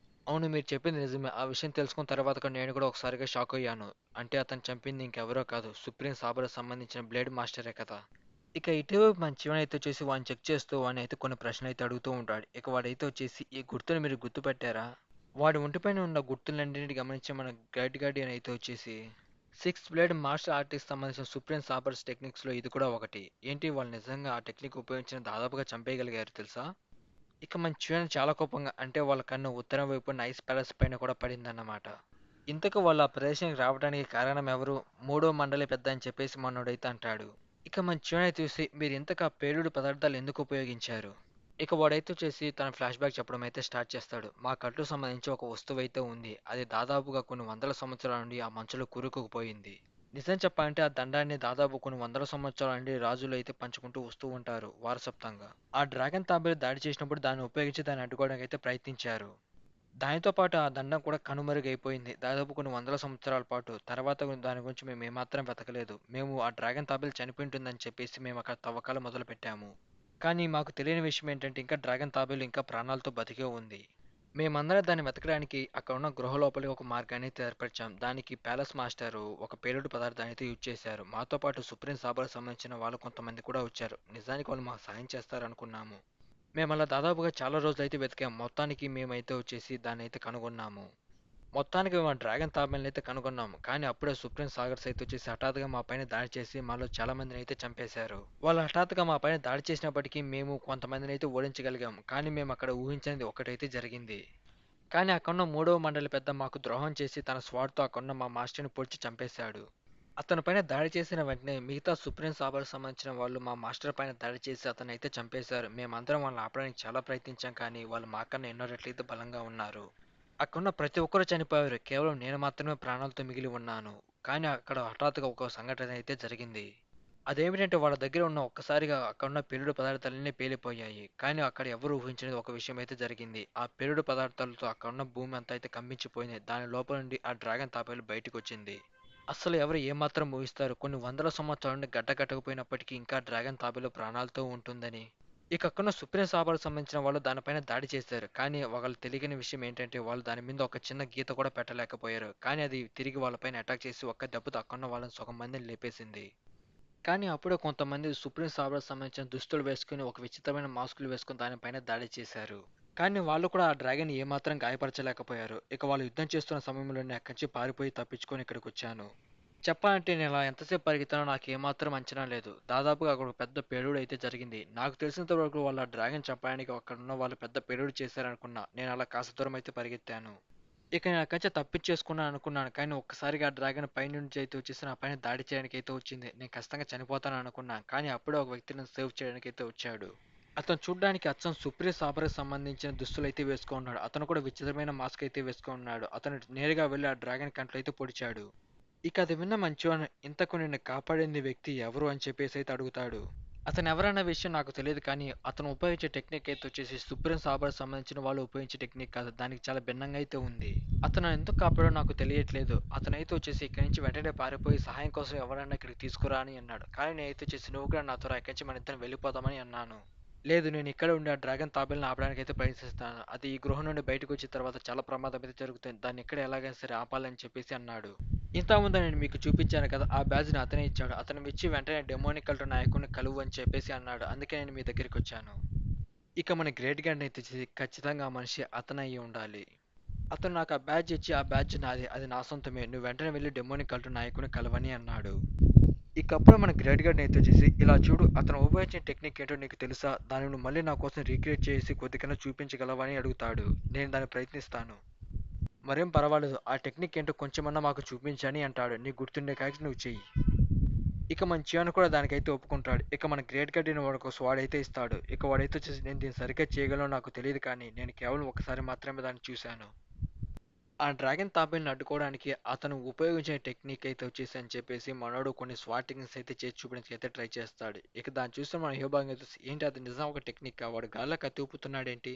అవును మీరు చెప్పింది నిజమే. ఆ విషయం తెలుసుకున్న తర్వాత కూడా నేను కూడా ఒకసారిగా షాక్ అయ్యాను. అంటే అతను చంపింది ఇంకెవరో కాదు. సుప్రీం సాబర్‌కి సంబంధించిన బ్లేడ్ మాస్టరే కదా! ఇక ఇటువైపు మన శివనైతే వచ్చేసి వాడిని చెక్ చేస్తూ వాడినైతే కొన్ని ప్రశ్నలైతే అడుగుతూ ఉంటాడు. ఇక వాడైతే వచ్చేసి ఈ గుర్తుని మీరు గుర్తుపట్టారా? వాడి ఒంటిపైన ఉన్న గుర్తులన్నిటిని గమనించి మన గైడ్ గార్డియన్ అయితే వచ్చేసి సిక్స్ బ్లేడ్ మార్షల్ ఆర్టిస్ట్ సంబంధించిన సుప్రీం సాబర్స్ టెక్నిక్స్‌లో ఇది కూడా ఒకటి. ఏంటి వాళ్ళు నిజంగా ఆ టెక్నిక్ ఉపయోగించిన దాదాపుగా చంపేయగలిగారు తెలుసా? ఇక మన చివరన చాలా కోపంగా అంటే వాళ్ళ కన్ను ఉత్తరం వైపు ఉన్న ఐస్ ప్యాలెస్ పైన కూడా పడిందన్నమాట. ఇంతకు వాళ్ళు ఆ ప్రదేశానికి రావడానికి కారణం ఎవరు? మూడో మండలి పెద్ద అని చెప్పేసి మనోడైతే అంటాడు. ఇక మన చివరన చూసి మీరు ఇంతకు ఆ పేలుడు పదార్థాలు ఎందుకు ఉపయోగించారు? ఇక వాడైతే వచ్చేసి తన ఫ్లాష్ బ్యాక్ చెప్పడం అయితే స్టార్ట్ చేస్తాడు. మా కట్టు సంబంధించి ఒక వస్తువు అయితే ఉంది. అది దాదాపుగా కొన్ని వందల సంవత్సరాల నుండి ఆ మంచులో కూరుకుపోయింది. నిజం చెప్పాలంటే ఆ దండాన్ని దాదాపు కొన్ని వందల సంవత్సరాల నుండి రాజులు అయితే పంచుకుంటూ వస్తూ ఉంటారు వారసత్వంగా. ఆ డ్రాగన్ తాబేలు దాడి చేసినప్పుడు దాన్ని ఉపయోగించి దాన్ని అడ్డుకోవడానికి అయితే ప్రయత్నించారు. దానితో పాటు ఆ దండం కూడా కనుమరుగైపోయింది. దాదాపు కొన్ని వందల సంవత్సరాల పాటు. తర్వాత దాని గురించి మేము ఏమాత్రం వెతకలేదు. మేము ఆ డ్రాగన్ తాబేలు చనిపోయి ఉంటుందని చెప్పేసి మేము అక్కడ తవ్వకాలు మొదలుపెట్టాము. కానీ మాకు తెలియని విషయం ఏంటంటే ఇంకా డ్రాగన్ తాబేలు ఇంకా ప్రాణాలతో బతికే ఉంది. మేమందరం దాన్ని వెతకడానికి అక్కడ ఉన్న గృహ లోపలి ఒక మార్గాన్ని అయితే ఏర్పరిచాం. దానికి ప్యాలెస్ మాస్టరు ఒక పేలుడు పదార్థాన్ని అయితే యూజ్ చేశారు. మాతో పాటు సుప్రీం సాబర్‌కి సంబంధించిన వాళ్ళు కొంతమంది కూడా వచ్చారు. నిజానికి వాళ్ళు మాకు సాయం చేస్తారనుకున్నాము. మేమలా దాదాపుగా చాలా రోజులైతే వెతికాం. మొత్తానికి మేమైతే వచ్చేసి దాన్నయితే కనుగొన్నాము. మొత్తానికి మా డ్రాగన్ తాబేలునైతే కనుగొన్నాం. కానీ అప్పుడే సుప్రీం సాగర్స్ అయితే వచ్చేసి హఠాత్తుగా మా పైన దాడి చేసి మాలో చాలా మందిని అయితే చంపేశారు. వాళ్ళు హఠాత్తుగా మా పైన దాడి చేసినప్పటికీ మేము కొంతమందిని అయితే ఓడించగలిగాం. కానీ మేము అక్కడ ఊహించనిది ఒకటైతే జరిగింది. కానీ అక్కడున్న మూడవ మండలి పెద్ద మాకు ద్రోహం చేసి తన స్వాడ్‌తో అక్కడున్న మా మాస్టర్‌ని పొడిచి చంపేశాడు. అతని పైన దాడి చేసిన వెంటనే మిగతా సుప్రీం సాబర్‌కి సంబంధించిన వాళ్ళు మా మాస్టర్ పైన దాడి చేసి అతన్నయితే చంపేశారు. మేమందరం వాళ్ళని ఆపడానికి చాలా ప్రయత్నించాం కానీ వాళ్ళు మాకన్నా ఎన్నో రెట్లయితే బలంగా ఉన్నారు. అక్కడున్న ప్రతి ఒక్కరు చనిపోయారు. కేవలం నేను మాత్రమే ప్రాణాలతో మిగిలి ఉన్నాను. కానీ అక్కడ హఠాత్తుగా ఒక సంఘటన అయితే జరిగింది. అదేమిటంటే వాళ్ళ దగ్గర ఉన్న ఒక్కసారిగా అక్కడున్న పేలుడు పదార్థాలన్నీ పేలిపోయాయి. కానీ అక్కడ ఎవరు ఊహించని ఒక విషయం అయితే జరిగింది. ఆ పేలుడు పదార్థాలతో అక్కడున్న భూమి అంతా అయితే కంపించిపోయింది. దాని లోపల నుండి ఆ డ్రాగన్ తాబేలు బయటికొచ్చింది. అస్సలు ఎవరు ఏమాత్రం ఊహిస్తారు కొన్ని వందల సంవత్సరాల నుండి గడ్డకట్టకపోయినప్పటికీ ఇంకా డ్రాగన్ తాబేలు ప్రాణాలతో ఉంటుందని. ఇక అక్కడున్న సుప్రీం సాబర్‌కి సంబంధించిన వాళ్ళు దానిపైన దాడి చేశారు. కానీ వాళ్ళు తెలియని విషయం ఏంటంటే వాళ్ళు దాని మీద ఒక చిన్న గీత కూడా పెట్టలేకపోయారు. కానీ అది తిరిగి వాళ్ళ పైన అటాక్ చేసి ఒక్క దెబ్బతో అక్కడున్న వాళ్ళని సగం మందిని లేపేసింది. కానీ అప్పుడే కొంతమంది సుప్రీం సాబర్‌కి సంబంధించిన దుస్తులు వేసుకొని ఒక విచిత్రమైన మాస్కులు వేసుకొని దానిపైన దాడి చేశారు. కానీ వాళ్ళు కూడా ఆ డ్రాగన్‌ని ఏమాత్రం గాయపరచలేకపోయారు. ఇక వాళ్ళు యుద్ధం చేస్తున్న సమయంలోనే అక్కడి నుంచి పారిపోయి తప్పించుకొని ఇక్కడికొచ్చాను. చెప్పాలంటే నేను అలా ఎంతసేపు పరిగెత్తానో నాకేమాత్రం అంచనా లేదు. దాదాపుగా అక్కడ ఒక పెద్ద పేలుడు అయితే జరిగింది. నాకు తెలిసినంత వరకు వాళ్ళు ఆ డ్రాగన్ చంపడానికి అక్కడున్న వాళ్ళు పెద్ద పేలుడు చేశారనుకున్నా. నేను అలా కాస్త దూరం అయితే పరిగెత్తాను. ఇక నేను అక్కడి నుంచి తప్పించేసుకున్నాను అనుకున్నాను. కానీ ఒక్కసారిగా ఆ డ్రాగన్ పైనుంచి అయితే వచ్చేసి నా పైన దాడి చేయడానికి అయితే వచ్చింది. నేను ఖచ్చితంగా చనిపోతాను అనుకున్నా. కానీ అప్పుడే ఒక వ్యక్తి నన్ను సేవ్ చేయడానికి అయితే వచ్చాడు. అతను చూడ్డానికి అచ్చం సుప్రీం సాబర్‌కి సంబంధించిన దుస్తులైతే వేసుకొనున్నాడు. అతను కూడా విచిత్రమైన మాస్క్ అయితే వేసుకొనున్నాడు. అతను నేరుగా వెళ్లి ఆ డ్రాగన్ కంట్లయితే పొడిచాడు. ఇక అది విన్న మంచివాడు ఇంతకు నిన్ను కాపాడింది వ్యక్తి ఎవరు అని చెప్పేసి అయితే అడుగుతాడు. అతను ఎవరన్న విషయం నాకు తెలియదు కానీ అతను ఉపయోగించే టెక్నిక్ అయితే వచ్చేసి సుప్రీం సాబర్‌కి సంబంధించిన వాళ్ళు ఉపయోగించే టెక్నిక్ కాదు. దానికి చాలా భిన్నంగా అయితే ఉంది. అతను నన్ను ఎందుకు కాపాడాడో నాకు తెలియట్లేదు. అతనైతే వచ్చేసి ఇక్కడి నుంచి వెంటనే పారిపోయి సహాయం కోసం ఎవరైనా ఇక్కడికి తీసుకురా అని అన్నాడు. కానీ నేనైతే వచ్చేసి నువ్వు కూడా నాతో రా ఇక్కడి నుంచి మన ఇద్దరం వెళ్ళిపోదామని అన్నాను. లేదు నేను ఇక్కడే ఉండి ఆ డ్రాగన్ తాబేలుని ఆపడానికైతే ప్రయత్నిస్తాను. అది ఈ గృహ నుండి బయటకు వచ్చిన తర్వాత చాలా ప్రమాదం అయితే జరుగుతుంది. దాన్ని ఇక్కడే ఎలాగైనా సరే ఆపాలని చెప్పేసి అన్నాడు. ఇంతకుముందు నేను మీకు చూపించాను కదా! ఆ బ్యాడ్జ్‌ని అతనే ఇచ్చాడు. అతను ఇచ్చి వెంటనే డెమోనిక్ కల్టర్ నాయకుడిని కలువు అని చెప్పేసి అన్నాడు. అందుకే నేను మీ దగ్గరికొచ్చాను. ఇక మన గ్రేట్ గాడిని అయితే చూసి ఖచ్చితంగా ఆ మనిషి అతనే అయ్యి ఉండాలి. అతను నాకు ఆ బ్యాడ్జ్ ఇచ్చి ఆ బ్యాడ్జ్ నాది. అది నా సొంతమే. నువ్వు వెంటనే వెళ్లి డెమోనిక్ కల్టర్ నాయకుడిని కలవని అన్నాడు. ఇకప్పుడు మన గ్రేట్ గార్డ్‌ని అయితే చూసి ఇలా చూడు అతను ఉపయోగించిన టెక్నిక్ ఏంటో నీకు తెలుసా? దాన్ని నువ్వు మళ్ళీ నా కోసం రీక్రియేట్ చేసి కొద్దిగన్నా చూపించగలవా అని అడుగుతాడు. నేను దాన్ని ప్రయత్నిస్తాను. మరేం పర్వాలేదు. ఆ టెక్నిక్ ఏంటో కొంచెమన్నా మాకు చూపించని అంటాడు. నీకు గుర్తుండే కాడికి నువ్వు చెయ్యి. ఇక మన చియాన్ కూడా దానికైతే ఒప్పుకుంటాడు. ఇక మన గ్రేట్ గార్డియన్ వాడికి స్వాడ్ అయితే ఇస్తాడు. ఇక వాడైతే వచ్చేసి నేను దీన్ని సరిగ్గా చేయగలనో నాకు తెలియదు కానీ నేను కేవలం ఒకసారి మాత్రమే దాన్ని చూశాను. ఆ డ్రాగన్ తాబేలుని అడ్డుకోవడానికి అతను ఉపయోగించిన టెక్నిక్ అయితే వచ్చేసి అని చెప్పేసి మనోడు కొన్ని స్వాట్ టెక్నిక్స్ అయితే చేసి చూపించడానికి అయితే ట్రై చేస్తాడు. ఇక దాన్ని చూస్తే మన హీరో భాగంగా చూసి ఏంటి అది నిజం ఒక టెక్నిక్ వాడు గాల్లో కత్తి ఊపుతున్నాడేంటి?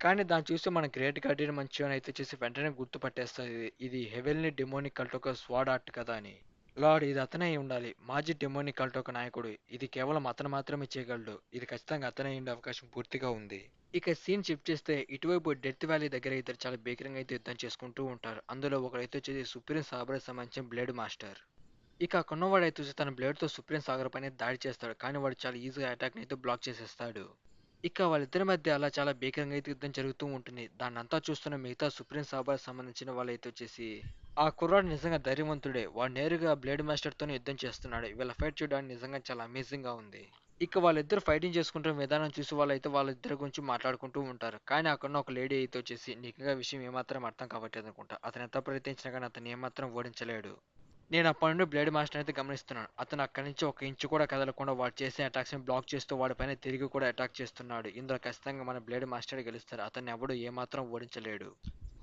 కానీ దాన్ని చూసి మన గ్రేట్ గార్డియన్ మంచిగా అయితే చేసి వెంటనే గుర్తుపట్టేస్తుంది. ఇది హెవెన్లీ డెమోనిక్ కల్ట్ ఒక స్వాడ్ ఆర్ట్ కదా అని. లార్డ్ ఇది అతనే అయి ఉండాలి. మాజీ డెమోనిక్ కల్ట్ ఒక నాయకుడు. ఇది కేవలం అతను మాత్రమే చేయగలడు. ఇది ఖచ్చితంగా అతనే అయ్యుండే అవకాశం పూర్తిగా ఉంది. ఇక సీన్ షిఫ్ట్ చేస్తే ఇటువైపు డెత్ వ్యాలీ దగ్గర ఇద్దరు చాలా భీకరంగా అయితే యుద్ధం చేసుకుంటూ ఉంటారు. అందులో ఒకరైతే వచ్చేసి సుప్రీం సాబర్కి సంబంధించిన బ్లేడ్ మాస్టర్. ఇక ఆ కొన్నవాడైతే వచ్చి తన బ్లేడ్తో సుప్రీం సాగర్ పైన దాడి చేస్తాడు. కానీ వాడు చాలా ఈజీగా అటాక్ని అయితే బ్లాక్ చేసేస్తాడు. ఇక వాళ్ళిద్దరి మధ్య అలా చాలా భీకరంగా అయితే యుద్ధం జరుగుతూ ఉంటుంది. దాన్నంతా చూస్తున్న మిగతా సుప్రీం సాబర్కి సంబంధించిన వాళ్ళైతే వచ్చేసి ఆ కుర్రాడు నిజంగా ధైర్యవంతుడే. వాడు నేరుగా బ్లేడ్ మాస్టర్తోనే యుద్ధం చేస్తున్నాడు. వీళ్ళ ఫైట్ చూడడానికి నిజంగా చాలా అమేజింగ్ గా ఉంది. ఇక వాళ్ళిద్దరు ఫైటింగ్ చేసుకుంటున్న విధానం చూసి వాళ్ళైతే వాళ్ళిద్దరి గురించి మాట్లాడుకుంటూ ఉంటారు. కానీ అక్కడున్న ఒక లేడీ అయితే వచ్చేసి నీకు ఇంకా విషయం ఏమాత్రం అర్థం కావట్లేదు అనుకుంటా. అతను ఎంత ప్రయత్నించినా కానీ అతను ఏమాత్రం ఓడించలేడు. నేను అప్పటి నుండి బ్లేడ్ మాస్టర్ అయితే గమనిస్తున్నాను. అతను అక్కడి నుంచి ఒక ఇంచు కూడా కదలకుండా వాడు చేసే అటాక్స్ ని బ్లాక్ చేస్తూ వాడిపైన తిరిగి కూడా అటాక్ చేస్తున్నాడు. ఇందులో ఖచ్చితంగా మన బ్లేడ్ మాస్టర్ గెలుస్తారు. అతన్ని ఎవడు ఏమాత్రం ఓడించలేడు.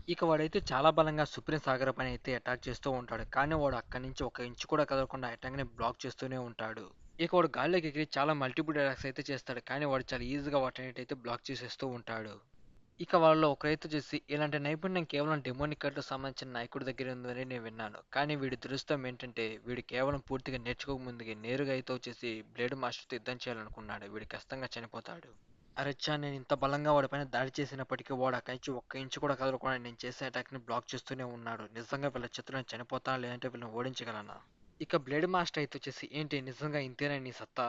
ఇక వాడైతే చాలా బలంగా సుప్రీం సాగర్ పైన అయితే అటాక్ చేస్తూ ఉంటాడు. కానీ వాడు అక్కడి నుంచి ఒక ఇంచు కూడా కదలకుండా అటాక్ ని బ్లాక్ చేస్తూనే ఉంటాడు. ఇక వాడు గాల్లోకి ఎగిరి చాలా మల్టిపుల్ అటాక్స్ అయితే చేస్తాడు. కానీ వాడు చాలా ఈజీగా వాటినైతే బ్లాక్ చేసేస్తూ ఉంటాడు. ఇక వాళ్ళలో ఒకరైతే చూసి ఇలాంటి నైపుణ్యం కేవలం డెమోనిక్ కల్ట్‌కి సంబంధించిన నాయకుడి దగ్గర ఉందని నేను విన్నాను. కానీ వీడి దురదృష్టం ఏంటంటే వీడు కేవలం పూర్తిగా నేర్చుకోక ముందుకే నేరుగా అయితే వచ్చేసి బ్లేడ్ మాస్టర్‌తో యుద్ధం చేయాలనుకున్నాడు. వీడు ఖచ్చితంగా చనిపోతాడు. అరెచ్చా! నేను ఇంత బలంగా వాడిపైన దాడి చేసినప్పటికీ వాడు అక్కడి నుంచి ఒక్క ఇంచు కూడా కదలకుండా నేను చేసే అటాక్‌ని బ్లాక్ చేస్తూనే ఉన్నాడు. నిజంగా వీళ్ళ చేతిలో నేను చనిపోతానా లేదంటే వీళ్ళని ఓడించగలనా? ఇక బ్లేడ్ మాస్టర్ అయితే వచ్చేసి ఏంటి నిజంగా ఇంతేనా నీ సత్తా?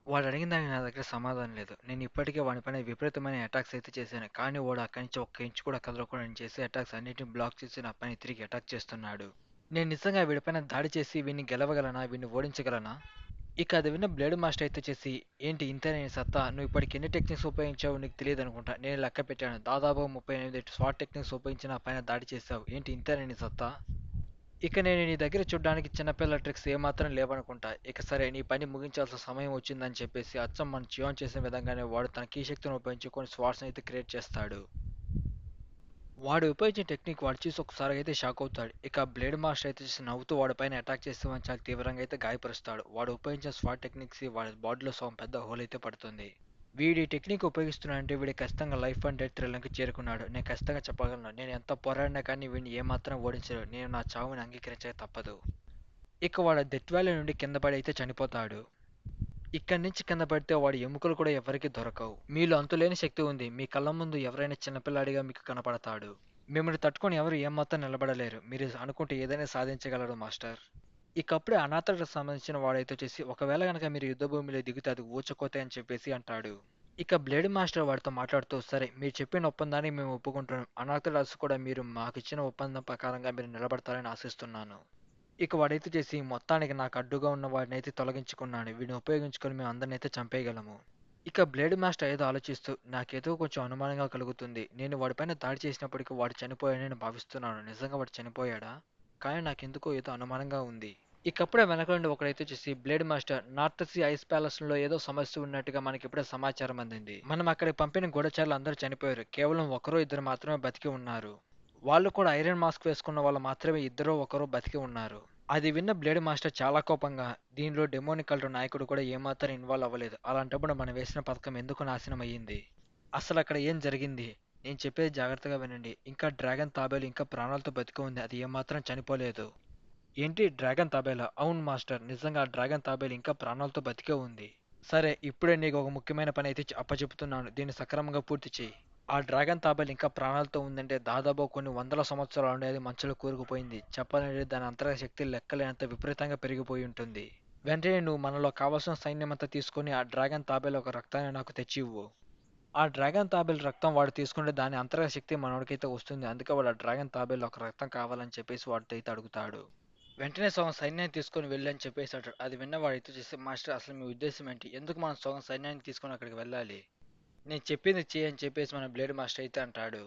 వాడు అడిగిన దానికి నా దగ్గర సమాధానం లేదు. నేను ఇప్పటికే వాడిపైన విపరీతమైన అటాక్స్ అయితే చేశాను. కానీ వాడు అక్కడి నుంచి ఒక్క ఇంచు కూడా కదలకుండా నేను చేసే అటాక్స్ అన్నిటిని బ్లాక్ చేసి నా పైన తిరిగి అటాక్ చేస్తున్నాడు. నేను నిజంగా వీడిపైన దాడి చేసి వీడిని గెలవగలనా? వీడిని ఓడించగలనా? ఇక అది విన్న బ్లేడ్ మాస్టర్ అయితే చేసి ఏంటి ఇంతేనా నీ సత్తా? నువ్వు ఇప్పటికి ఎన్ని టెక్నిక్స్ ఉపయోగించావో నీకు తెలియదు అనుకుంటా. నేను లెక్క పెట్టాను. దాదాపు 38 స్వాట్ టెక్నిక్స్ ఉపయోగించి నా పైన దాడి చేశావు. ఏంటి ఇంతేనా నీ సత్తా? ఇక నేను నీ దగ్గర చూడ్డానికి చిన్నపిల్లల ట్రిక్స్ ఏమాత్రం లేవనుకుంటా. ఇక సరే నీ పని ముగించాల్సిన సమయం వచ్చిందని చెప్పేసి అచ్చం మన చియాన్ చేసిన విధంగానే వాడు తన కీ శక్తిని ఉపయోగించి కొన్ని స్వాట్స్ అయితే క్రియేట్ చేస్తాడు. వాడు ఉపయోగించిన టెక్నిక్ వాడు చూసి ఒకసారి అయితే షాక్ అవుతాడు. ఇక బ్లేడ్ మాస్టర్ అయితే చూసి నవ్వుతూ వాడిపైన అటాక్ చేసి వాడిని చాలా తీవ్రంగా అయితే గాయపరుస్తాడు. వాడు ఉపయోగించిన స్వాట్ టెక్నిక్స్ వాడి బాడీలో సగం పెద్ద హోల్ అయితే పడుతుంది. వీడి టెక్నిక్ ఉపయోగిస్తున్నాడంటే వీడు ఖచ్చితంగా లైఫ్ అండ్ డెత్ థ్రిల్కి చేరుకున్నాడు. నేను ఖచ్చితంగా చెప్పగలను. నేను ఎంత పోరాడినా కానీ వీడిని ఏమాత్రం ఓడించలేడు. నేను నా చావుని అంగీకరించక తప్పదు. ఇక వాడు డెత్ వ్యాలీ నుండి కింద పడి అయితే చనిపోతాడు. ఇక్కడి నుంచి కింద పడితే వాడి ఎముకలు కూడా ఎవరికీ దొరకవు. మీలో అంతులేని శక్తి ఉంది. మీ కళ్ళ ముందు ఎవరైనా చిన్నపిల్లాడిగా మీకు కనపడతాడు. మిమ్మల్ని తట్టుకొని ఎవరు ఏమాత్రం నిలబడలేరు. మీరు అనుకుంటే ఏదైనా సాధించగలరు మాస్టర్. ఇకప్పుడే అనాథలకు సంబంధించిన వాడైతే వచ్చేసి ఒకవేళ గనక మీరు యుద్ధ భూమిలో దిగితే అది ఊచకోతే అని చెప్పేసి అంటాడు. ఇక బ్లేడ్ మాస్టర్ వాడితో మాట్లాడుతూ సరే మీరు చెప్పిన ఒప్పందాన్ని మేము ఒప్పుకుంటున్నాం. అనాథరాజు కూడా మీరు మాకిచ్చిన ఒప్పందం ప్రకారంగా మీరు నిలబడతారని ఆశిస్తున్నాను. ఇక వాడైతే చేసి మొత్తానికి నాకు అడ్డుగా ఉన్న వాడినైతే తొలగించుకున్నాను. వీడిని ఉపయోగించుకొని మేము అందరినైతే చంపేయగలము. ఇక బ్లేడ్ మాస్టర్ ఏదో ఆలోచిస్తూ నాకేదో కొంచెం అనుమానంగా కలుగుతుంది. నేను వాడిపైన దాడి చేసినప్పటికీ వాడు చనిపోయాడని నేను భావిస్తున్నాను. నిజంగా వాడు చనిపోయాడా? కానీ నాకెందుకో ఏదో అనుమానంగా ఉంది. ఇకప్పుడే వెనక నుండి ఒకడైతే వచ్చేసి blade master north sea ice palace లో ఏదో సమస్య ఉన్నట్టుగా మనకి ఇప్పుడే సమాచారం అందింది. మనం అక్కడికి పంపిన గూఢచారులు అందరూ చనిపోయారు. కేవలం ఒకరో ఇద్దరు మాత్రమే బతికి ఉన్నారు. వాళ్ళు కూడా ఐరన్ మాస్క్ వేసుకున్న వాళ్ళు మాత్రమే ఇద్దరో ఒకరో బతికి ఉన్నారు. అది విన్న బ్లేడ్ మాస్టర్ చాలా కోపంగా, దీనిలో డెమోనిక్ కల్ట్ నాయకుడు కూడా ఏమాత్రం ఇన్వాల్వ్ అవ్వలేదు. అలాంటప్పుడు మనం వేసిన పథకం ఎందుకు నాశనం అయ్యింది? అసలు అక్కడ ఏం జరిగింది? నేను చెప్పేది జాగ్రత్తగా వినండి. ఇంకా డ్రాగన్ తాబేలు ఇంకా ప్రాణాలతో బతికి ఉంది. అది ఏమాత్రం చనిపోలేదు. ఏంటి డ్రాగన్ తాబేలా? అవును మాస్టర్, నిజంగా ఆ డ్రాగన్ తాబేలు ఇంకా ప్రాణాలతో బతికే ఉంది. సరే, ఇప్పుడే నీకు ఒక ముఖ్యమైన పని అయితే అప్పచెపుతున్నాను. దీన్ని సక్రమంగా పూర్తి చేయి. ఆ డ్రాగన్ తాబేలు ఇంకా ప్రాణాలతో ఉందంటే దాదాపు కొన్ని వందల సంవత్సరాల నుండి అది మంచులో కూరుకుపోయింది. చెప్పాలంటే దాని అంతర్గత శక్తి లెక్కలేనంత విపరీతంగా పెరిగిపోయి ఉంటుంది. వెంటనే నువ్వు మనలో కావలసిన సైన్యమంతా తీసుకొని ఆ డ్రాగన్ తాబేలు ఒక రక్తాన్ని నాకు తెచ్చి ఇవ్వు. ఆ డ్రాగన్ తాబేలు రక్తం వాడు తీసుకుంటే దాని అంతర్గత శక్తి మనోడికైతే వస్తుంది. అందుకే వాడు ఆ డ్రాగన్ తాబేలు ఒక రక్తం కావాలని చెప్పేసి వాడితో అయితే అడుగుతాడు. వెంటనే సగం సైన్యాన్ని తీసుకొని వెళ్ళని చెప్పేసి అంటాడు. అది విన్న వాడు చేసి మాస్టర్, అసలు మీ ఉద్దేశం ఏంటి? ఎందుకు మనం సగం సైన్యాన్ని తీసుకొని అక్కడికి వెళ్ళాలి? నేను చెప్పింది చెయ్యి అని చెప్పేసి మన బ్లేడ్ మాస్టర్ అయితే అంటాడు.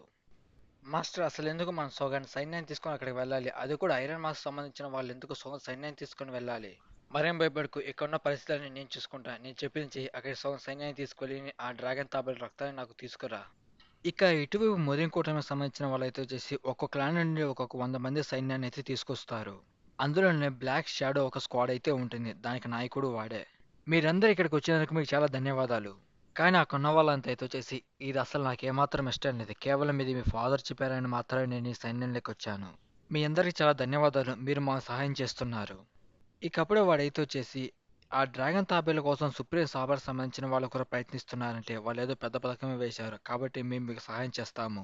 మాస్టర్, అసలు ఎందుకు మనం సగం సైన్యాన్ని తీసుకొని అక్కడికి వెళ్ళాలి? అది కూడా ఐరన్ మాస్క్ సంబంధించిన వాళ్ళు ఎందుకు సగం సైన్యాన్ని తీసుకొని వెళ్ళాలి? మరేం భయపడకు, ఇక్కడున్న పరిస్థితులను నేను చూసుకుంటా. నేను చెప్పింది చెయ్యి. అక్కడికి సగం సైన్యాన్ని తీసుకెళ్ళి ఆ డ్రాగన్ తాబేలు రక్తాన్ని నాకు తీసుకురా. ఇక ఇటువైపు మొదటి కూటమికి సంబంధించిన వాళ్ళైతే ఒక్కొక్క క్లాన్ నుండి ఒక్కొక్క 100 మంది సైన్యాన్ని అయితే తీసుకొస్తారు. అందులోనే బ్లాక్ షాడో ఒక స్క్వాడ్ అయితే ఉంటుంది. దానికి నాయకుడు వాడే. మీరందరూ ఇక్కడికి వచ్చినందుకు మీకు చాలా ధన్యవాదాలు. కానీ అక్కడున్న వాళ్ళంతా అయితే ఇది అసలు నాకేమాత్రం ఇష్టం లేదు. కేవలం ఇది మీ ఫాదర్ చెప్పారని మాత్రమే నేను ఈ సైన్యంలోకి వచ్చాను. మీ అందరికీ చాలా ధన్యవాదాలు. మీరు మాకు సహాయం చేస్తున్నారు. ఇకప్పుడే వాడైతే ఆ డ్రాగన్ తాబేలు కోసం సుప్రీం సాబర్ సంబంధించిన వాళ్ళు కూడా ప్రయత్నిస్తున్నారంటే వాళ్ళు ఏదో పెద్ద పథకమే వేశారు. కాబట్టి మేము మీకు సహాయం చేస్తాము.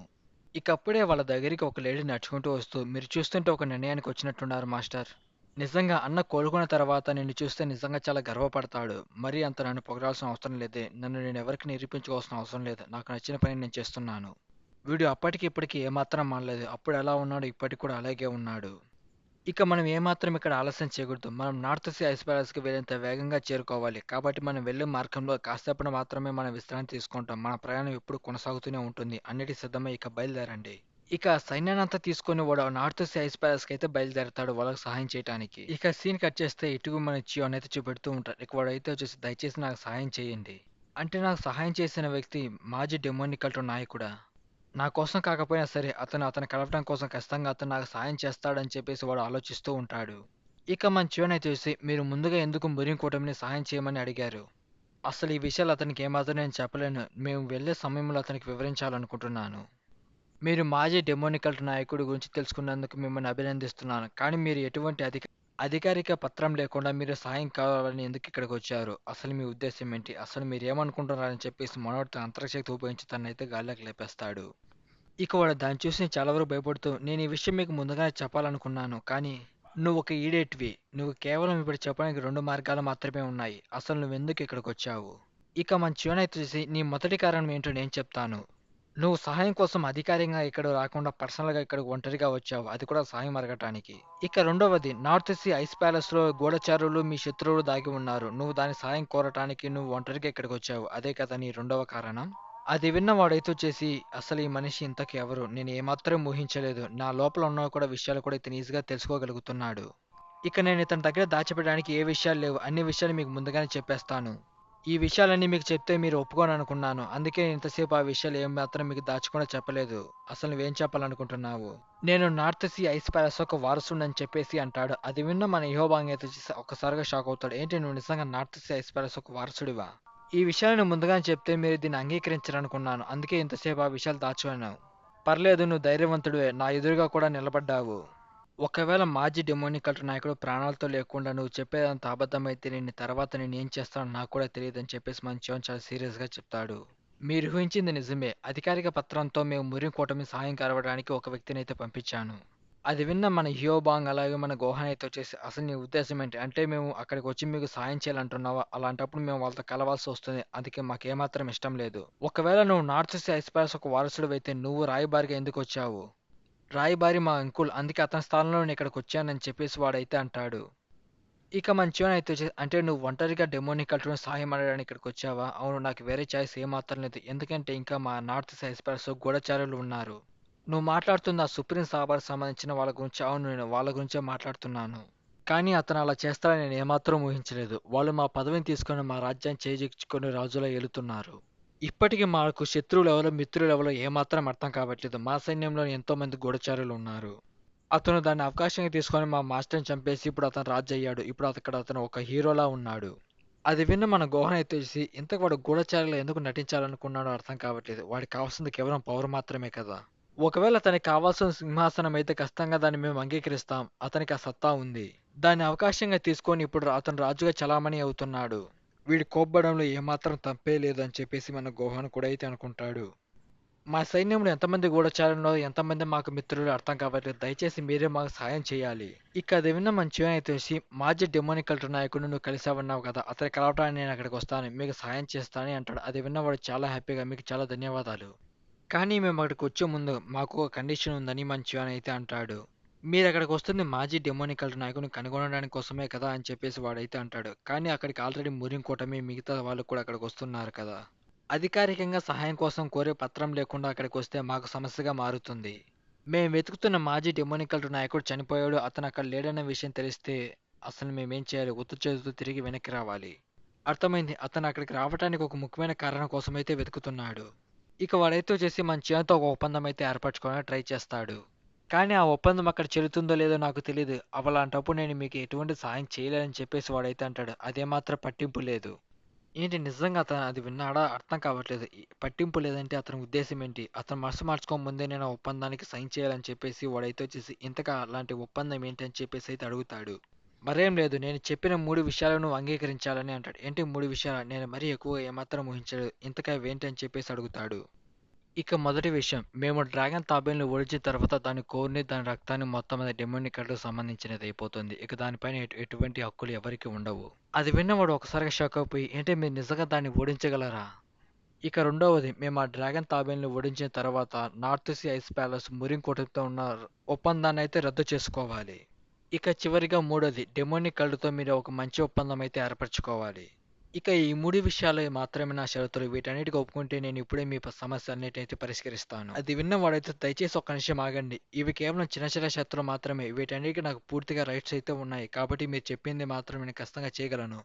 ఇకప్పుడే వాళ్ళ దగ్గరికి ఒక లేడీ నడుచుకుంటూ వస్తూ, మీరు చూస్తుంటే ఒక నిర్ణయానికి వచ్చినట్టున్నారు మాస్టర్. నిజంగా అన్న కోలుకున్న తర్వాత నిన్ను చూస్తే నిజంగా చాలా గర్వపడతాడు. మరీ అంత నన్ను పొగడాల్సిన అవసరం లేదే. నన్ను నేను ఎవరికి నిరూపించుకోవాల్సిన అవసరం లేదు. నాకు నచ్చిన పని నేను చేస్తున్నాను. వీడు అప్పటికి ఇప్పటికి ఏమాత్రం మారలేదు. అప్పుడు ఎలా ఉన్నాడో ఇప్పటికి కూడా అలాగే ఉన్నాడు. ఇక మనం ఏమాత్రం ఇక్కడ ఆలస్యం చేయకూడదు. మనం నార్త్ సీ ఐస్ ప్యాలెస్‌కి వీలైనంత వేగంగా చేరుకోవాలి. కాబట్టి మనం వెళ్ళే మార్గంలో కాసేపటి మాత్రమే మనం విశ్రాంతి తీసుకుంటాం. మన ప్రయాణం ఎప్పుడు కొనసాగుతూనే ఉంటుంది. అన్నిటికి సిద్ధమై ఇక బయలుదేరండి. ఇక సైన్యాన్నంతా తీసుకొని వాడు నార్త్ సీ ఐస్ ప్యాలెస్‌కి అయితే బయలుదేరతాడు వాళ్ళకి సహాయం చేయటానికి. ఇక సీన్ కట్ చేస్తే ఇటుగా మన చియోని అయితే చూపెడుతూ ఉంటాడు. ఇక వాడైతే దయచేసి నాకు సహాయం చేయండి. అంటే నాకు సహాయం చేసిన వ్యక్తి మాజీ డెమోనికల్ నాయకుడా? నా కోసం కాకపోయినా సరే అతను కలవడం కోసం ఖచ్చితంగా అతను నాకు సాయం చేస్తాడని చెప్పేసి వాడు ఆలోచిస్తూ ఉంటాడు. ఇక మన చివరన చూసి మీరు ముందుగా ఎందుకు మురిం కూటమిని సహాయం చేయమని అడిగారు? అసలు ఈ విషయాలు అతనికి ఏమాత్రం నేను చెప్పలేను. మేము వెళ్ళే సమయంలో అతనికి వివరించాలనుకుంటున్నాను. మీరు మాజీ డెమోనికల్ నాయకుడి గురించి తెలుసుకున్నందుకు మిమ్మల్ని అభినందిస్తున్నాను. కానీ మీరు ఎటువంటి అధికారిక పత్రం లేకుండా మీరు సాయం కావాలని ఎందుకు ఇక్కడికి వచ్చారు? అసలు మీ ఉద్దేశం ఏంటి? అసలు మీరు ఏమనుకుంటున్నారని చెప్పేసి మనోడు తన అంతర్శక్తి ఉపయోగించి తనైతే గాల్లోకి లేపేస్తాడు. ఇక వాడు దాన్ని చూసి చాలా వరకు భయపడుతూ, నేను ఈ విషయం మీకు ముందుగానే చెప్పాలనుకున్నాను. కానీ నువ్వు ఒక ఈడేట్వి. నువ్వు కేవలం ఇప్పుడు చెప్పడానికి 2 మార్గాలు మాత్రమే ఉన్నాయి. అసలు నువ్వెందుకు ఇక్కడికొచ్చావు? ఇక మన చివనైతే నీ మొదటి కారణం ఏంటో నేను చెప్తాను. నువ్వు సహాయం కోసం అధికారికంగా ఇక్కడ రాకుండా పర్సనల్‌గా ఇక్కడికి ఒంటరిగా వచ్చావు. అది కూడా సహాయం అడగటానికి. ఇక రెండవది, నార్త్ సీ ఐస్ ప్యాలెస్‌లో గూఢచారులు మీ శత్రువులు దాగి ఉన్నారు. నువ్వు దాని సహాయం కోరటానికి నువ్వు ఒంటరిగా ఇక్కడికొచ్చావు. అదే కదా నీ రెండవ కారణం? అది విన్న వాడైతే అసలు ఈ మనిషి ఇంతకి ఎవరు? నేను ఏమాత్రం ఊహించలేదు. నా లోపల ఉన్న కూడా విషయాలు కూడా ఇతను ఈజీగా తెలుసుకోగలుగుతున్నాడు. ఇక నేను ఇతని దగ్గర దాచిపెట్టడానికి ఏ విషయాలు లేవు. అన్ని విషయాలు మీకు ముందుగానే చెప్పేస్తాను. ఈ విషయాలన్నీ మీకు చెప్తే మీరు ఒప్పుకోననుకున్నాను. అందుకే నేను ఇంతసేపు ఆ విషయాలు ఏమాత్రం మీకు దాచకుండా చెప్పలేదు. అసలు నువ్వేం చెప్పాలనుకుంటున్నావు? నేను నార్త్ సీ ఐస్ ప్యాలెస్ ఒక వారసుడినని చెప్పేసి అంటాడు. అది విన్న మన ఇహోబాంగ్ అయితే ఒక్కసారిగా షాక్ అవుతాడు. ఏంటి నువ్వు నిజంగా నార్త్ సీ ఐస్ ప్యాలెస్ ఒక వారసుడివా? ఈ విషయాలను ముందుగానే చెప్తే మీరు దీన్ని అంగీకరించరనుకున్నాను. అందుకే ఇంతసేపు ఆ విషయాలు దాచాను. పర్లేదు, నువ్వు ధైర్యవంతుడివే. నా ఎదురుగా కూడా నిలబడ్డావు. ఒకవేళ మాజీ డెమోనికల్ నాయకుడు ప్రాణాలతో లేకుండా నువ్వు చెప్పేదంత అబద్ధమైతే నేను తర్వాత నేనేం చేస్తానో నాకు కూడా తెలియదని చెప్పేసి మంచోన్ చాలా సీరియస్‌గా చెప్తాడు. మీరు ఊహించింది నిజమే. అధికారిక పత్రంతో మేము మురిం కూటమి సహాయం కలవడానికి ఒక వ్యక్తినైతే పంపించాను. అది విన్న మన హియోబాంగ్ అలాగే మన గోహాన్ అయితే అసలు నీ ఉద్దేశం ఏంటి? అంటే మేము అక్కడికి వచ్చి మీకు సాయం చేయాలంటున్నావా? అలాంటప్పుడు మేము వాళ్ళతో కలవాల్సి వస్తుంది. అందుకే మాకేమాత్రం ఇష్టం లేదు. ఒకవేళ నువ్వు నార్త్ సీ ఐస్ ప్యాలెస్ ఒక వారసుడివైతే నువ్వు రాయబారిగా ఎందుకొచ్చావు? రాయబారి మా అంకుల్. అందుకే అతని స్థానంలో నేను ఇక్కడికొచ్చానని చెప్పేసి వాడైతే అంటాడు. ఇక మన చివరన అయితే అంటే నువ్వు ఒంటరిగా డెమోనికల్‌ని సహాయం అడగడానికి ఇక్కడికొచ్చావా? అవును. నాకు వేరే చాయిస్ ఏమాత్రం లేదు. ఎందుకంటే ఇంకా మా నార్త్ సీ ఐస్ ప్యాలెస్‌లో గూఢచారులు ఉన్నారు. నువ్వు మాట్లాడుతున్న సుప్రీం సాబర్‌కి సంబంధించిన వాళ్ళ గురించి. అవును. నేను వాళ్ళ గురించే మాట్లాడుతున్నాను. కానీ అతను అలా చేస్తాడని నేను ఏమాత్రం ఊహించలేదు. వాళ్ళు మా పదవిని తీసుకొని మా రాజ్యాన్ని చేజిక్కించుకొని రాజులా ఏలుతున్నారు. ఇప్పటికి మాకు శత్రువులెవరో, మిత్రులెవరో ఏమాత్రం అర్థం కావట్లేదు. మా సైన్యంలో ఎంతో మంది గూఢచారులు ఉన్నారు. అతను దాన్ని అవకాశంగా తీసుకొని మా మాస్టర్‌ని చంపేసి ఇప్పుడు అతను రాజు అయ్యాడు. ఇప్పుడు అతను ఒక హీరోలా ఉన్నాడు. అది విన్న మన గోహన్ అయితే చూసి ఇంతకు వాడు గూఢచారిలా ఎందుకు నటించాలనుకున్నాడో అర్థం కావట్లేదు. వాడికి కావాల్సింది కేవలం పవర్ మాత్రమే కదా! ఒకవేళ అతనికి కావాల్సిన సింహాసనం అయితే ఖచ్చితంగా దాన్ని మేము అంగీకరిస్తాం. అతనికి ఆ సత్తా ఉంది. దాన్ని అవకాశంగా తీసుకొని ఇప్పుడు అతను రాజుగా చలామణి అవుతున్నాడు. వీడు కోప్పడంలో ఏమాత్రం తప్పే లేదు అని చెప్పేసి మన గోహాన్ కూడా అయితే అనుకుంటాడు. మా సైన్యంలో ఎంతమంది గూఢచారులున్నారో, ఎంతమంది మాకు మిత్రులో అర్థం కావట్లేదు. దయచేసి మీరే మాకు సహాయం చేయాలి. ఇక అది విన్న మన చియోన్ అయితే చూసి మాజీ డెమోనిక్ కల్టర్ నాయకుడిని నువ్వు కలిసావన్నావు కదా! అతన్ని కలవటానికి నేను అక్కడికి వస్తాను. మీకు సహాయం చేస్తానని అంటాడు. అది విన్న వాడు చాలా హ్యాపీగా మీకు చాలా ధన్యవాదాలు. కానీ మేము అక్కడికి వచ్చే ముందు మాకు ఒక కండిషన్ ఉందని మన చియోన్ అయితే అంటాడు. మీరు అక్కడికి వస్తుంది మాజీ డెమోనిక్ కల్టర్ నాయకుడిని కనుగొనడానికి కోసమే కదా అని చెప్పేసి వాడైతే అంటాడు. కానీ అక్కడికి ఆల్రెడీ మురిన్ కూటమి మిగతా వాళ్ళు కూడా అక్కడికి వస్తున్నారు కదా! అధికారికంగా సహాయం కోసం కోరే పత్రం లేకుండా అక్కడికి వస్తే మాకు సమస్యగా మారుతుంది. మేం వెతుకుతున్న మాజీ డెమోనికల్ నాయకుడు చనిపోయాడు. అతను అక్కడ లేడన్న విషయం తెలిస్తే అసలు మేమేం చేయాలి? ఉత్త చేతులతో తిరిగి వెనక్కి రావాలి. అర్థమైంది. అతను అక్కడికి రావటానికి ఒక ముఖ్యమైన కారణం కోసమైతే వెతుకుతున్నాడు. ఇక వాడైతే వచ్చేసి మన చేనుతో ఒక ఒప్పందం అయితే ఏర్పరచుకోవడానికి ట్రై చేస్తాడు. కానీ ఆ ఒప్పందం అక్కడ చెల్లుతుందో లేదో నాకు తెలీదు. అలాంటప్పుడు నేను మీకు ఎటువంటి సహాయం చేయలేనని చెప్పేసి వాడైతే అంటాడు. అదేమాత్రం పట్టింపు లేదు. ఏంటి నిజంగా అతను అది విన్నాడా? అర్థం కావట్లేదు. పట్టింపు లేదంటే అతని ఉద్దేశ్యం ఏంటి? అతను మనసు మార్చుకోక ముందే నేను ఆ ఒప్పందానికి సైన్ చేయాలని చెప్పేసి వాడైతే వచ్చేసి ఇంతగా అలాంటి ఒప్పందం ఏంటి అని చెప్పేసి అయితే అడుగుతాడు. మరేం లేదు. నేను చెప్పిన 3 విషయాలను నువ్వు అంగీకరించాలని అంటాడు. ఏంటి 3 విషయాలా? నేను మరీ ఎక్కువ ఏమాత్రం ఊహించలేదు. ఇంతగా అవేంటి అని చెప్పేసి అడుగుతాడు. ఇక మొదటి విషయం, మేము డ్రాగన్ తాబేలుని ఓడించిన తర్వాత దాని కోర్‌ని, దాని రక్తాన్ని మొత్తం అది డెమోనికల్‌కి సంబంధించినది అయిపోతుంది. ఇక దానిపైన ఎటువంటి హక్కులు ఎవరికీ ఉండవు. అది విన్నవాడు ఒకసారిగా షాక్ అయిపోయి, ఏంటి మీరు నిజంగా దాన్ని ఓడించగలరా? ఇక రెండవది, మేము ఆ డ్రాగన్ తాబేలుని ఓడించిన తర్వాత నార్త్ సీ ఐస్ ప్యాలెస్ మురిన్ కూటమితో ఉన్న ఒప్పందాన్ని అయితే రద్దు చేసుకోవాలి. ఇక చివరిగా మూడోది, డెమోనిక్ కళ్ళుతో మీరు ఒక మంచి ఒప్పందం అయితే ఏర్పరచుకోవాలి. ఇక ఈ 3 విషయాలు మాత్రమే నా షరతులు. వీటన్నిటికి ఒప్పుకుంటే నేను ఇప్పుడే మీ సమస్య అన్నిటినైతే పరిష్కరిస్తాను. అది విన్న వాడైతే దయచేసి ఒక్క నిమిషం ఆగండి. ఇవి కేవలం చిన్న చిన్న షరతులు మాత్రమే. వీటన్నిటికి నాకు పూర్తిగా రైట్స్ అయితే ఉన్నాయి. కాబట్టి మీరు చెప్పింది మాత్రం నేను ఖచ్చితంగా చేయగలను.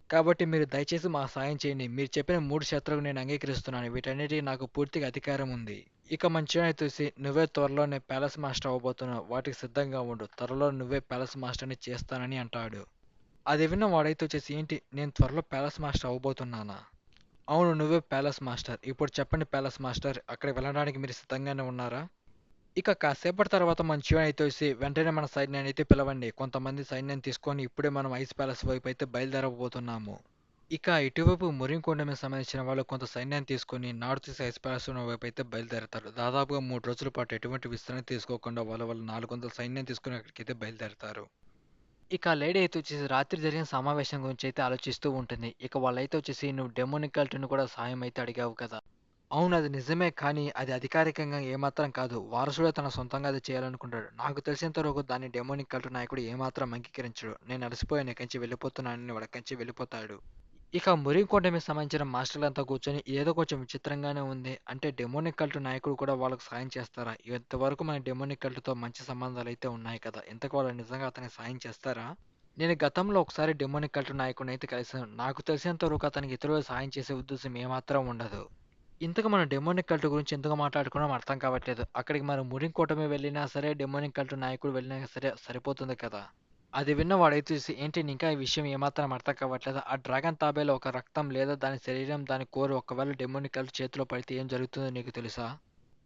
కాబట్టి మీరు దయచేసి మాకు సాయం చేయండి. మీరు చెప్పిన 3 షరతులకు నేను అంగీకరిస్తున్నాను. వీటన్నిటికి నాకు పూర్తిగా అధికారం ఉంది. ఇక మంచిగానే చూసి నువ్వే త్వరలోనే ప్యాలెస్ మాస్టర్ అవ్వబోతున్నావు. వాటికి సిద్ధంగా ఉండు. త్వరలో నువ్వే ప్యాలెస్ మాస్టర్‌ని చేస్తానని అంటాడు. అది విన్న వాడైతే వచ్చేసి ఏంటి నేను త్వరలో ప్యాలెస్ మాస్టర్ అవ్వబోతున్నానా? అవును నువ్వే ప్యాలెస్ మాస్టర్. ఇప్పుడు చెప్పండి ప్యాలెస్ మాస్టర్ అక్కడికి వెళ్ళడానికి మీరు సిద్ధంగానే ఉన్నారా? ఇక కాసేపటి తర్వాత మన చియోన్ అయితే వచ్చి వెంటనే మన సైన్యాన్ని అయితే పిలవండి. కొంతమంది సైన్యాన్ని తీసుకొని ఇప్పుడే మనం ఐస్ ప్యాలెస్ వైపు అయితే బయలుదేరబోతున్నాము. ఇక ఇటువైపు మురిన్ కొండకి సంబంధించిన వాళ్ళు కొంత సైన్యాన్ని తీసుకొని నార్త్ ఈస్ట్ ఐస్ ప్యాలెస్ ఉన్న వైపు అయితే బయలుదేరతారు. దాదాపుగా 3 రోజుల పాటు ఎటువంటి విశ్రాంతి తీసుకోకుండా వాళ్ళ 400 సైన్యం తీసుకొని అక్కడికైతే బయలుదేరతారు. ఇక లేడీ అయితే వచ్చేసి రాత్రి జరిగిన సమావేశం గురించి అయితే ఆలోచిస్తూ ఉంటుంది. ఇక వాళ్ళైతే వచ్చేసి నువ్వు డెమోనిక్ కల్ట్‌ని కూడా సాయం అయితే అడిగావు కదా! అవును అది నిజమే కానీ అది అధికారికంగా ఏమాత్రం కాదు. వారసుడే తన సొంతంగా అది చేయాలనుకుంటాడు. నాకు తెలిసినంత వరకు దాన్ని డెమోనిక్ కల్ట్ నాయకుడు ఏమాత్రం అంగీకరించడు. నేను అలసిపోయాను ఇక్కడి నుంచి వెళ్ళిపోతున్నానని వాడు అక్కడి నుంచి వెళ్ళిపోతాడు. ఇక మురికోటమికి సంబంధించిన మాస్టర్లంతా కూర్చొని ఏదో కొంచెం విచిత్రంగానే ఉంది. అంటే డెమోనిక్ కల్ట్ నాయకుడు కూడా వాళ్ళకి సాయం చేస్తారా? ఇంతవరకు మన డెమోనిక్ కల్ట్‌తో మంచి సంబంధాలైతే ఉన్నాయి కదా! ఇంతకు వాళ్ళు నిజంగా అతనికి సాయం చేస్తారా? నేను గతంలో ఒకసారి డెమోనిక్ కల్ట్ నాయకుడిని అయితే కలిసాను. నాకు తెలిసినంత వరకు అతనికి ఇతరులకు సాయం చేసే ఉద్దేశం ఏమాత్రం ఉండదు. ఇంతకు మనం డెమోనిక్ కల్ట్ గురించి ఎందుకు మాట్లాడుకున్నామో అర్థం కావట్లేదు. అక్కడికి మనం మురిన్ కూటమి వెళ్ళినా సరే, డెమోనిక్ కల్ట్ నాయకుడు వెళ్ళినా సరే సరిపోతుంది కదా! అది విన్న వాడైతే చూసి ఏంటి ఇంకా ఈ విషయం ఏమాత్రం అర్థం కావట్లేదు. ఆ డ్రాగన్ తాబేలో ఒక రక్తం లేదా దాని శరీరం దాని కోర్ ఒకవేళ డెమోనిక్ కల్ట్ చేతిలో పడితే ఏం జరుగుతుందో నీకు తెలుసా?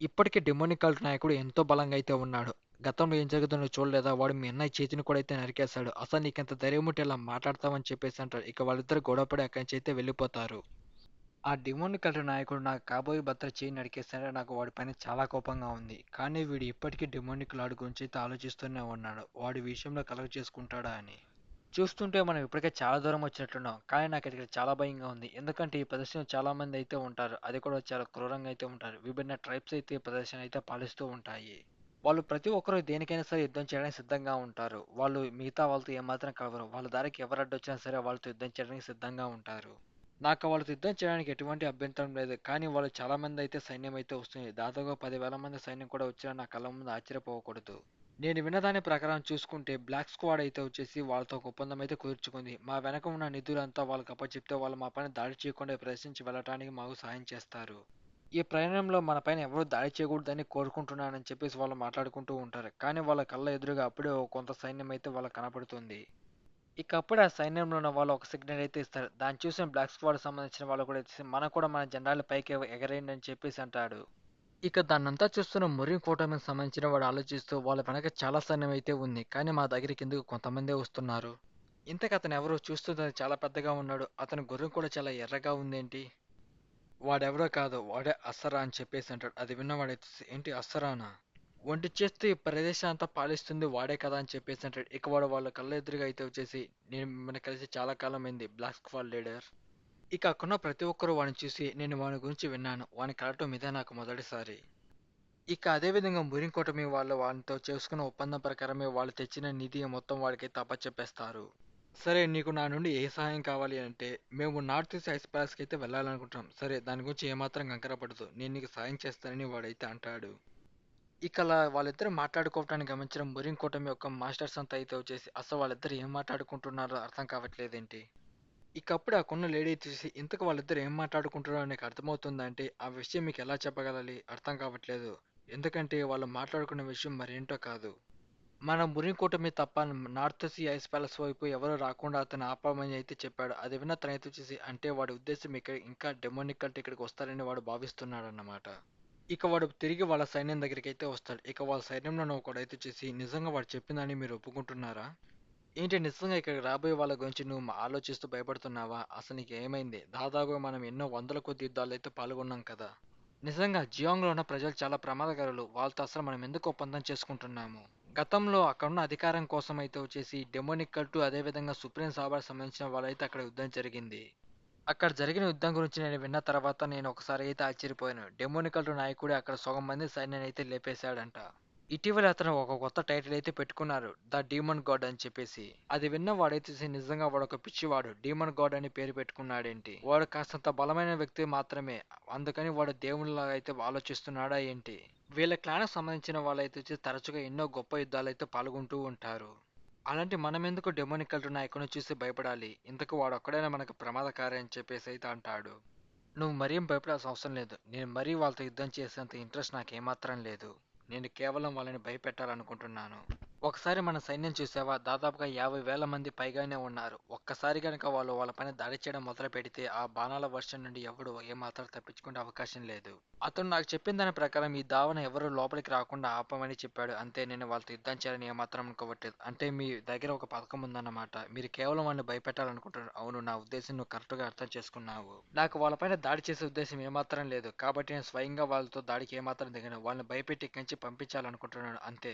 ఇప్పటికే డెమోనిక్ కల్ట్ నాయకుడు ఎంతో బలంగా అయితే ఉన్నాడు. గతంలో ఏం జరుగుతుందో నువ్వు చూడలేదా? వాడు మీ అన్నయ్య చేతిని కూడా అయితే నరికేశాడు. అసలు నీకెంత ధైర్యం ఉంటే ఇలా మాట్లాడతావని చెప్పేసి అంటాడు. ఇక వాళ్ళిద్దరు గొడవపడి అక్కడి నుంచి అయితే వెళ్ళిపోతారు. ఆ డెమోనిక్ కల్ట్ నాయకుడు నాకు కాబోయే భర్త చేయి నరికేస్తాడని నాకు వాడి పైన చాలా కోపంగా ఉంది. కానీ వీడు ఇప్పటికీ డెమోనిక్ లార్డ్ గురించి అయితే ఆలోచిస్తూనే ఉన్నాడు. వాడి విషయంలో కలగ చేసుకుంటాడా అని. చూస్తుంటే మనం ఇప్పటికే చాలా దూరం వచ్చినట్లున్నాం. కానీ నాకు ఇక్కడ చాలా భయంగా ఉంది. ఎందుకంటే ఈ ప్రదర్శనలో చాలా మంది అయితే ఉంటారు. అది కూడా చాలా క్రూరంగా అయితే ఉంటారు. విభిన్న ట్రైబ్స్ అయితే ఈ ప్రదర్శన అయితే పాలిస్తూ ఉంటాయి. వాళ్ళు ప్రతి ఒక్కరు దేనికైనా సరే యుద్ధం చేయడానికి సిద్ధంగా ఉంటారు. వాళ్ళు మిగతా వాళ్ళతో ఏమాత్రం కలవరు. వాళ్ళ దారికి ఎవరు అడ్డొచ్చినా సరే వాళ్ళతో యుద్ధం చేయడానికి సిద్ధంగా ఉంటారు. నాకు వాళ్ళతో యుద్ధం చేయడానికి ఎటువంటి అభ్యంతరం లేదు. కానీ వాళ్ళు చాలా మంది అయితే సైన్యం అయితే వస్తుంది. దాదాపుగా 10,000 మంది సైన్యం కూడా వచ్చినా నా కళ్ళ ముందు ఆశ్చర్యపోకూడదు. నేను విన్నదాని ప్రకారం చూసుకుంటే బ్లాక్ స్క్వాడ్ అయితే వచ్చేసి వాళ్ళతో ఒక ఒప్పందం అయితే కుదుర్చుకుంది. మా వెనక ఉన్న నిధులంతా వాళ్ళకి అప్పచెప్తే వాళ్ళు మా పైన దాడి చేయకుండా ప్రదర్శించి వెళ్ళటానికి మాకు సహాయం చేస్తారు. ఈ ప్రయాణంలో మన పైన ఎవరు దాడి చేయకూడదని కోరుకుంటున్నానని చెప్పేసి వాళ్ళు మాట్లాడుకుంటూ ఉంటారు. కానీ వాళ్ళ కళ్ళ ఎదురుగా అప్పుడే ఓ కొంత సైన్యం అయితే వాళ్ళకి కనపడుతుంది. ఇక అప్పుడే ఆ సైన్యంలో ఉన్న వాళ్ళు ఒక సిగ్నల్ అయితే ఇస్తారు. దాన్ని చూసిన బ్లాక్ స్క్వాడ్ సంబంధించిన వాళ్ళు కూడా వచ్చేసి మనకు కూడా మన జెండాలు పైకి ఎగరేయండి అని చెప్పేసి అంటాడు. ఇక దాన్నంతా చూస్తున్న మొరిన్ కూటమికి సంబంధించిన వాడు ఆలోచిస్తూ వాళ్ళ వెనక చాలా సైన్యం అయితే ఉంది. కానీ మా దగ్గరికి ఎందుకు కొంతమందే వస్తున్నారు. ఇంతకు అతను ఎవరో చూస్తుంటే చాలా పెద్దగా ఉన్నాడు. అతని గుర్రం కూడా చాలా ఎర్రగా ఉందేంటి. వాడెవరో కాదు వాడే అస్సరా అని చెప్పేసి అంటాడు. అది విన్నవాడైతే ఏంటి అస్సరానా? ఒంటి చేత్తో ఈ ప్రదేశం అంతా పాలిస్తుంది వాడే కదా అని చెప్పేసి అంటాడు. ఇక వాడు వాళ్ళ కళ్ళ ఎదురుగా అయితే వచ్చేసి నేను మిమ్మల్ని కలిసి చాలా కాలం అయింది బ్లాక్ స్క్వాడ్ లీడర్. ఇక అక్కడున్న ప్రతి ఒక్కరూ వాడిని చూసి నేను వాని గురించి విన్నాను. వాని కలవటం ఇదే నాకు మొదటిసారి. ఇక అదేవిధంగా మురిన్ కూటమి వాళ్ళు వానితో చేసుకున్న ఒప్పందం ప్రకారమే వాళ్ళు తెచ్చిన నిధి మొత్తం వాడికైతే అప్పచెప్పేస్తారు. సరే నీకు నా నుండి ఏ సహాయం కావాలి అంటే మేము నార్త్ ఈస్ట్ ఐస్ ప్యాలెస్కి అయితే వెళ్ళాలనుకుంటున్నాం. సరే దాని గురించి ఏమాత్రం కంకర పడదు. నేను నీకు సాయం చేస్తానని వాడైతే అంటాడు. ఇక అలా వాళ్ళిద్దరు మాట్లాడుకోవటాన్ని గమనించిన మురిన్ కూటమి యొక్క మాస్టర్స్ అంతా అయితే వచ్చేసి అసలు వాళ్ళిద్దరు ఏం మాట్లాడుకుంటున్నారో అర్థం కావట్లేదేంటి. ఇక అప్పుడు అక్కడున్న లేడీ చూసి ఇంతకు వాళ్ళిద్దరు ఏం మాట్లాడుకుంటున్నారో నీకు అర్థమవుతుందంటే ఆ విషయం మీకు ఎలా చెప్పగలాలి అర్థం కావట్లేదు. ఎందుకంటే వాళ్ళు మాట్లాడుకున్న విషయం మరేంటో కాదు. మన మురిన్ కూటమి తప్ప నార్త్ సీ ఐస్ ప్యాలెస్ వైపు ఎవరు రాకుండా అతను ఆపమని అయితే చెప్పాడు. అది విన్న తనైతే వచ్చేసి అంటే వాడి ఉద్దేశం ఇక్కడ ఇంకా డెమోనిక్ అంటే ఇక్కడికి వస్తారని వాడు భావిస్తున్నాడన్నమాట. ఇక వాడు తిరిగి వాళ్ళ సైన్యం దగ్గరికి అయితే వస్తాడు. ఇక వాళ్ళ సైన్యంలో ఒకడైతే వచ్చేసి నిజంగా వాడు చెప్పిందని మీరు ఒప్పుకుంటున్నారా? ఏంటి నిజంగా ఇక్కడికి రాబోయే వాళ్ళ గురించి నువ్వు ఆలోచిస్తూ భయపడుతున్నావా? అసలు నీకు ఏమైంది? దాదాపుగా మనం ఎన్నో వందల కొద్ది యుద్ధాలైతే పాల్గొన్నాం కదా. నిజంగా జియాంగ్లో ఉన్న ప్రజలు చాలా ప్రమాదకారులు. వాళ్ళతో అసలు మనం ఎందుకు ఒప్పందం చేసుకుంటున్నాము? గతంలో అక్కడున్న అధికారం కోసం అయితే వచ్చేసి డెమోనిక్ కల్టు అదేవిధంగా సుప్రీం సాబాకి సంబంధించిన వాళ్ళైతే అక్కడ యుద్ధం జరిగింది. అక్కడ జరిగిన యుద్ధం గురించి నేను విన్న తర్వాత నేను ఒకసారి అయితే ఆశ్చర్యపోయాను. డెమోనిక్ కల్టు నాయకుడే అక్కడ సగం మంది సైన్యాన్ని అయితే లేపేశాడంట. ఇటీవల అతను ఒక కొత్త టైటిల్ అయితే పెట్టుకున్నారు. ద డీమన్ గాడ్ అని చెప్పేసి. అది విన్న వాడైతే నిజంగా వాడు ఒక పిచ్చివాడు. డీమన్ గాడ్ అని పేరు పెట్టుకున్నాడేంటి? వాడు కాస్తంత బలమైన వ్యక్తి మాత్రమే. అందుకని వాడు దేవునిలాగా అయితే ఆలోచిస్తున్నాడా ఏంటి? వీళ్ళ క్లాన్‌కి సంబంధించిన వాళ్ళైతే వచ్చి తరచుగా ఎన్నో గొప్ప యుద్ధాలైతే పాల్గొంటూ ఉంటారు. అలాంటి మనమెందుకు డెమోనిక్ కల్ట్ నాయకుడిని చూసి భయపడాలి? ఇంతకు వాడొక్కడైనా మనకు ప్రమాదకారి అని చెప్పేసి అయితే అంటాడు. నువ్వు మరేం భయపడాల్సిన అవసరం లేదు. నేను మరీ వాళ్ళతో యుద్ధం చేసేంత ఇంట్రెస్ట్ నాకేమాత్రం లేదు. నేను కేవలం వాళ్ళని భయపెట్టాలనుకుంటున్నాను. ఒకసారి మన సైన్యం చూసావా? దాదాపుగా 50,000 మంది పైగానే ఉన్నారు. ఒక్కసారి గనక వాళ్ళు వాళ్ళ పైన దాడి చేయడం మొదలు పెడితే ఆ బాణాల వర్షం నుండి ఎవడు ఏమాత్రం తప్పించుకునే అవకాశం లేదు. అతను నాకు చెప్పిన దాని ప్రకారం ఈ దావను ఎవరు లోపలికి రాకుండా ఆపమని చెప్పాడు. అంతే నేను వాళ్ళతో యుద్ధం చేయాలని ఏమాత్రం అనుకోవట్లేదు. అంటే మీ దగ్గర ఒక పథకం ఉందన్నమాట. మీరు కేవలం వాళ్ళని భయపెట్టాలనుకుంటున్నారు. అవును నా ఉద్దేశం నువ్వు కరెక్ట్‌గా అర్థం చేసుకున్నావు. నాకు వాళ్ళపైన దాడి చేసే ఉద్దేశం ఏమాత్రం లేదు. కాబట్టి నేను స్వయంగా వాళ్ళతో దాడికి ఏమాత్రం దిగను. వాళ్ళని భయపెట్టి ఇక్కడి నుంచి పంపించాలనుకుంటున్నాను అంతే.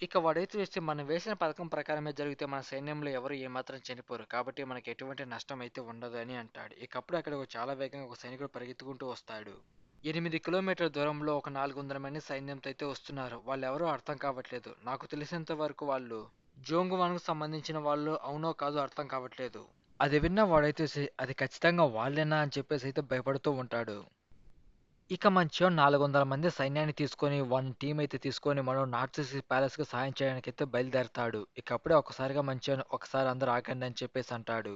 ఇక వాడైతే చేస్తే మనం వేసిన పథకం ప్రకారమే జరిగితే మన సైన్యంలో ఎవరు ఏమాత్రం చనిపోరు. కాబట్టి మనకి ఎటువంటి నష్టం అయితే ఉండదు అని అంటాడు. ఇక అప్పుడు అక్కడికి చాలా వేగంగా ఒక సైనికుడు పరిగెత్తుకుంటూ వస్తాడు. 8 కిలోమీటర్ల దూరంలో ఒక 400 మంది సైన్యంతో అయితే వస్తున్నారు. వాళ్ళెవరో అర్థం కావట్లేదు. నాకు తెలిసినంత వరకు వాళ్ళు జోంగువాన్‌కు సంబంధించిన వాళ్ళు అవునో కాదో అర్థం కావట్లేదు. అది విన్న వాడైతే అది ఖచ్చితంగా వాళ్ళేనా అని చెప్పేసి అయితే భయపడుతూ ఉంటాడు. ఇక మంచిగా 400 మంది సైన్యాన్ని తీసుకొని వన్ టీమ్ అయితే తీసుకొని మనం నార్త్ సీ ప్యాలెస్‌కి సహాయం చేయడానికైతే బయలుదేరతాడు. ఇక అప్పుడే ఒక్కసారిగా మంచిగా ఒకసారి అందరూ ఆగండి అని చెప్పేసి అంటాడు.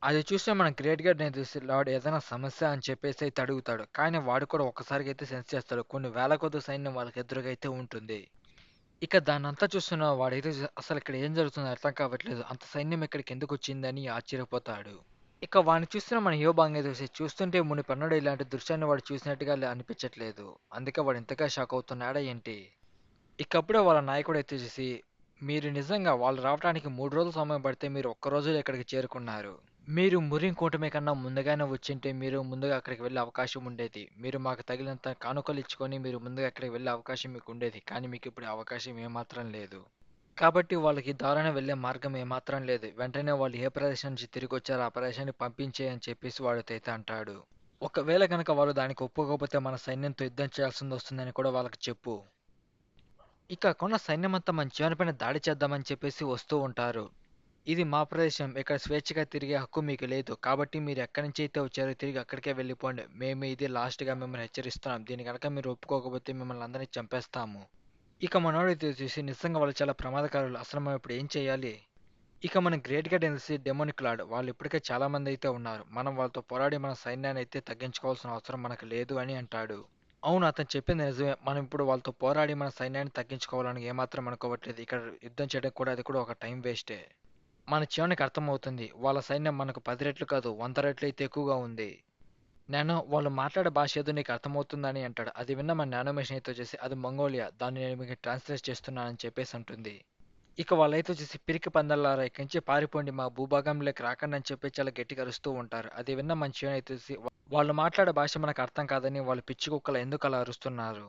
అది చూస్తే మన గ్రేట్ గార్డ్ నేను చూసి లార్డ్ ఏదైనా సమస్య అని చెప్పేసి అయితే అడుగుతాడు. కానీ వాడు కూడా ఒక్కసారిగా అయితే సెన్స్ చేస్తాడు. కొన్ని వేల కొద్ది సైన్యం వాళ్ళకి ఎదురుగా అయితే ఉంటుంది. ఇక దాన్నంతా చూస్తున్న వాడైతే అసలు ఇక్కడ ఏం జరుగుతుందో అర్థం కావట్లేదు. అంత సైన్యం ఇక్కడికి ఎందుకు వచ్చిందని ఆశ్చర్యపోతాడు. ఇక వాడిని చూస్తున్న మన హీరో బాంగే చూసి చూస్తుంటే మునిపెన్నడూ ఇలాంటి దృశ్యాన్ని వాడు చూసినట్టుగా అనిపించట్లేదు. అందుకే వాడు ఇంతగా షాక్ అవుతున్నాడా ఏంటి? ఇకప్పుడే వాళ్ళ నాయకుడు వచ్చేసి మీరు నిజంగా వాళ్ళు రావడానికి 3 రోజులు సమయం పడితే మీరు ఒక్క రోజులో ఇక్కడికి చేరుకున్నారు. మీరు మురిన్ కూటమి కన్నా ముందుగానే వచ్చింటే మీరు ముందుగా అక్కడికి వెళ్ళే అవకాశం ఉండేది. మీరు మాకు తగినంత కానుకలు ఇచ్చుకొని మీరు ముందుగా అక్కడికి వెళ్ళే అవకాశం మీకు ఉండేది. కానీ మీకు ఇప్పుడు ఆ అవకాశం ఏమాత్రం లేదు. కాబట్టి వాళ్ళకి దారిన వెళ్ళే మార్గం ఏమాత్రం లేదు. వెంటనే వాళ్ళు ఏ ప్రదేశం నుంచి తిరిగొచ్చారో ఆ ప్రదేశాన్ని పంపించేయి అని చెప్పేసి వాడితో అంటాడు. ఒకవేళ గనక వాళ్ళు దానికి ఒప్పుకోకపోతే మన సైన్యంతో యుద్ధం చేయాల్సిందొస్తుందని కూడా వాళ్ళకి చెప్పు. ఇక అక్కడున్న సైన్యమంతా మన జీవనపైన దాడి చేద్దామని చెప్పేసి వస్తూ ఉంటారు. ఇది మా ప్రదేశం. ఇక్కడ స్వేచ్ఛగా తిరిగే హక్కు మీకు లేదు. కాబట్టి మీరు ఎక్కడి నుంచి అయితే వచ్చారో తిరిగి అక్కడికే వెళ్ళిపోండి. మేము ఇది లాస్ట్‌గా మిమ్మల్ని హెచ్చరిస్తున్నాం. దీన్ని గనక మీరు ఒప్పుకోకపోతే మిమ్మల్ని అందరిని చంపేస్తాము. ఇక మనోడైతే చూసి నిజంగా వాళ్ళు చాలా ప్రమాదకారులు. అసలు మనం ఇప్పుడు ఏం చేయాలి? ఇక మన గ్రేట్ గార్డ్ అనేసి డెమోనిక్ లార్డ్ వాళ్ళు ఇప్పటికే చాలా మంది అయితే ఉన్నారు. మనం వాళ్ళతో పోరాడి మన సైన్యాన్ని అయితే తగ్గించుకోవాల్సిన అవసరం మనకు లేదు అని అంటాడు. అవును, అతను చెప్పింది నిజమే. మనం ఇప్పుడు వాళ్ళతో పోరాడి మన సైన్యాన్ని తగ్గించుకోవాలని ఏమాత్రం అనుకోవట్లేదు. ఇక్కడ యుద్ధం చేయడం కూడా అది కూడా ఒక టైం వేస్టే. మన చివరికి అర్థమవుతుంది. వాళ్ళ సైన్యం మనకు 10 రెట్లు కాదు 100 రెట్లు అయితే ఎక్కువగా ఉంది. నానో వాళ్ళు మాట్లాడే భాష ఏదో నీకు అర్థమవుతుందని అంటాడు. అది విన్న మన నానోమేషన్ అయితే వచ్చేసి అది మంగోలియా. దాన్ని నేను మీకు ట్రాన్స్లేట్ చేస్తున్నానని చెప్పేసి అంటుంది. ఇక వాళ్ళైతే వచ్చేసి పిరికి పందల్లారా ఇక్కడి నుంచి పారిపోండి మా భూభాగంలోకి రాకండి అని చెప్పి చాలా గట్టిగా అరుస్తూ ఉంటారు. అది విన్న మన శివన్ అయితే వచ్చేసి వాళ్ళు మాట్లాడే భాష మనకు అర్థం కాదని వాళ్ళు పిచ్చి కుక్కలు ఎందుకు అలా అరుస్తున్నారు.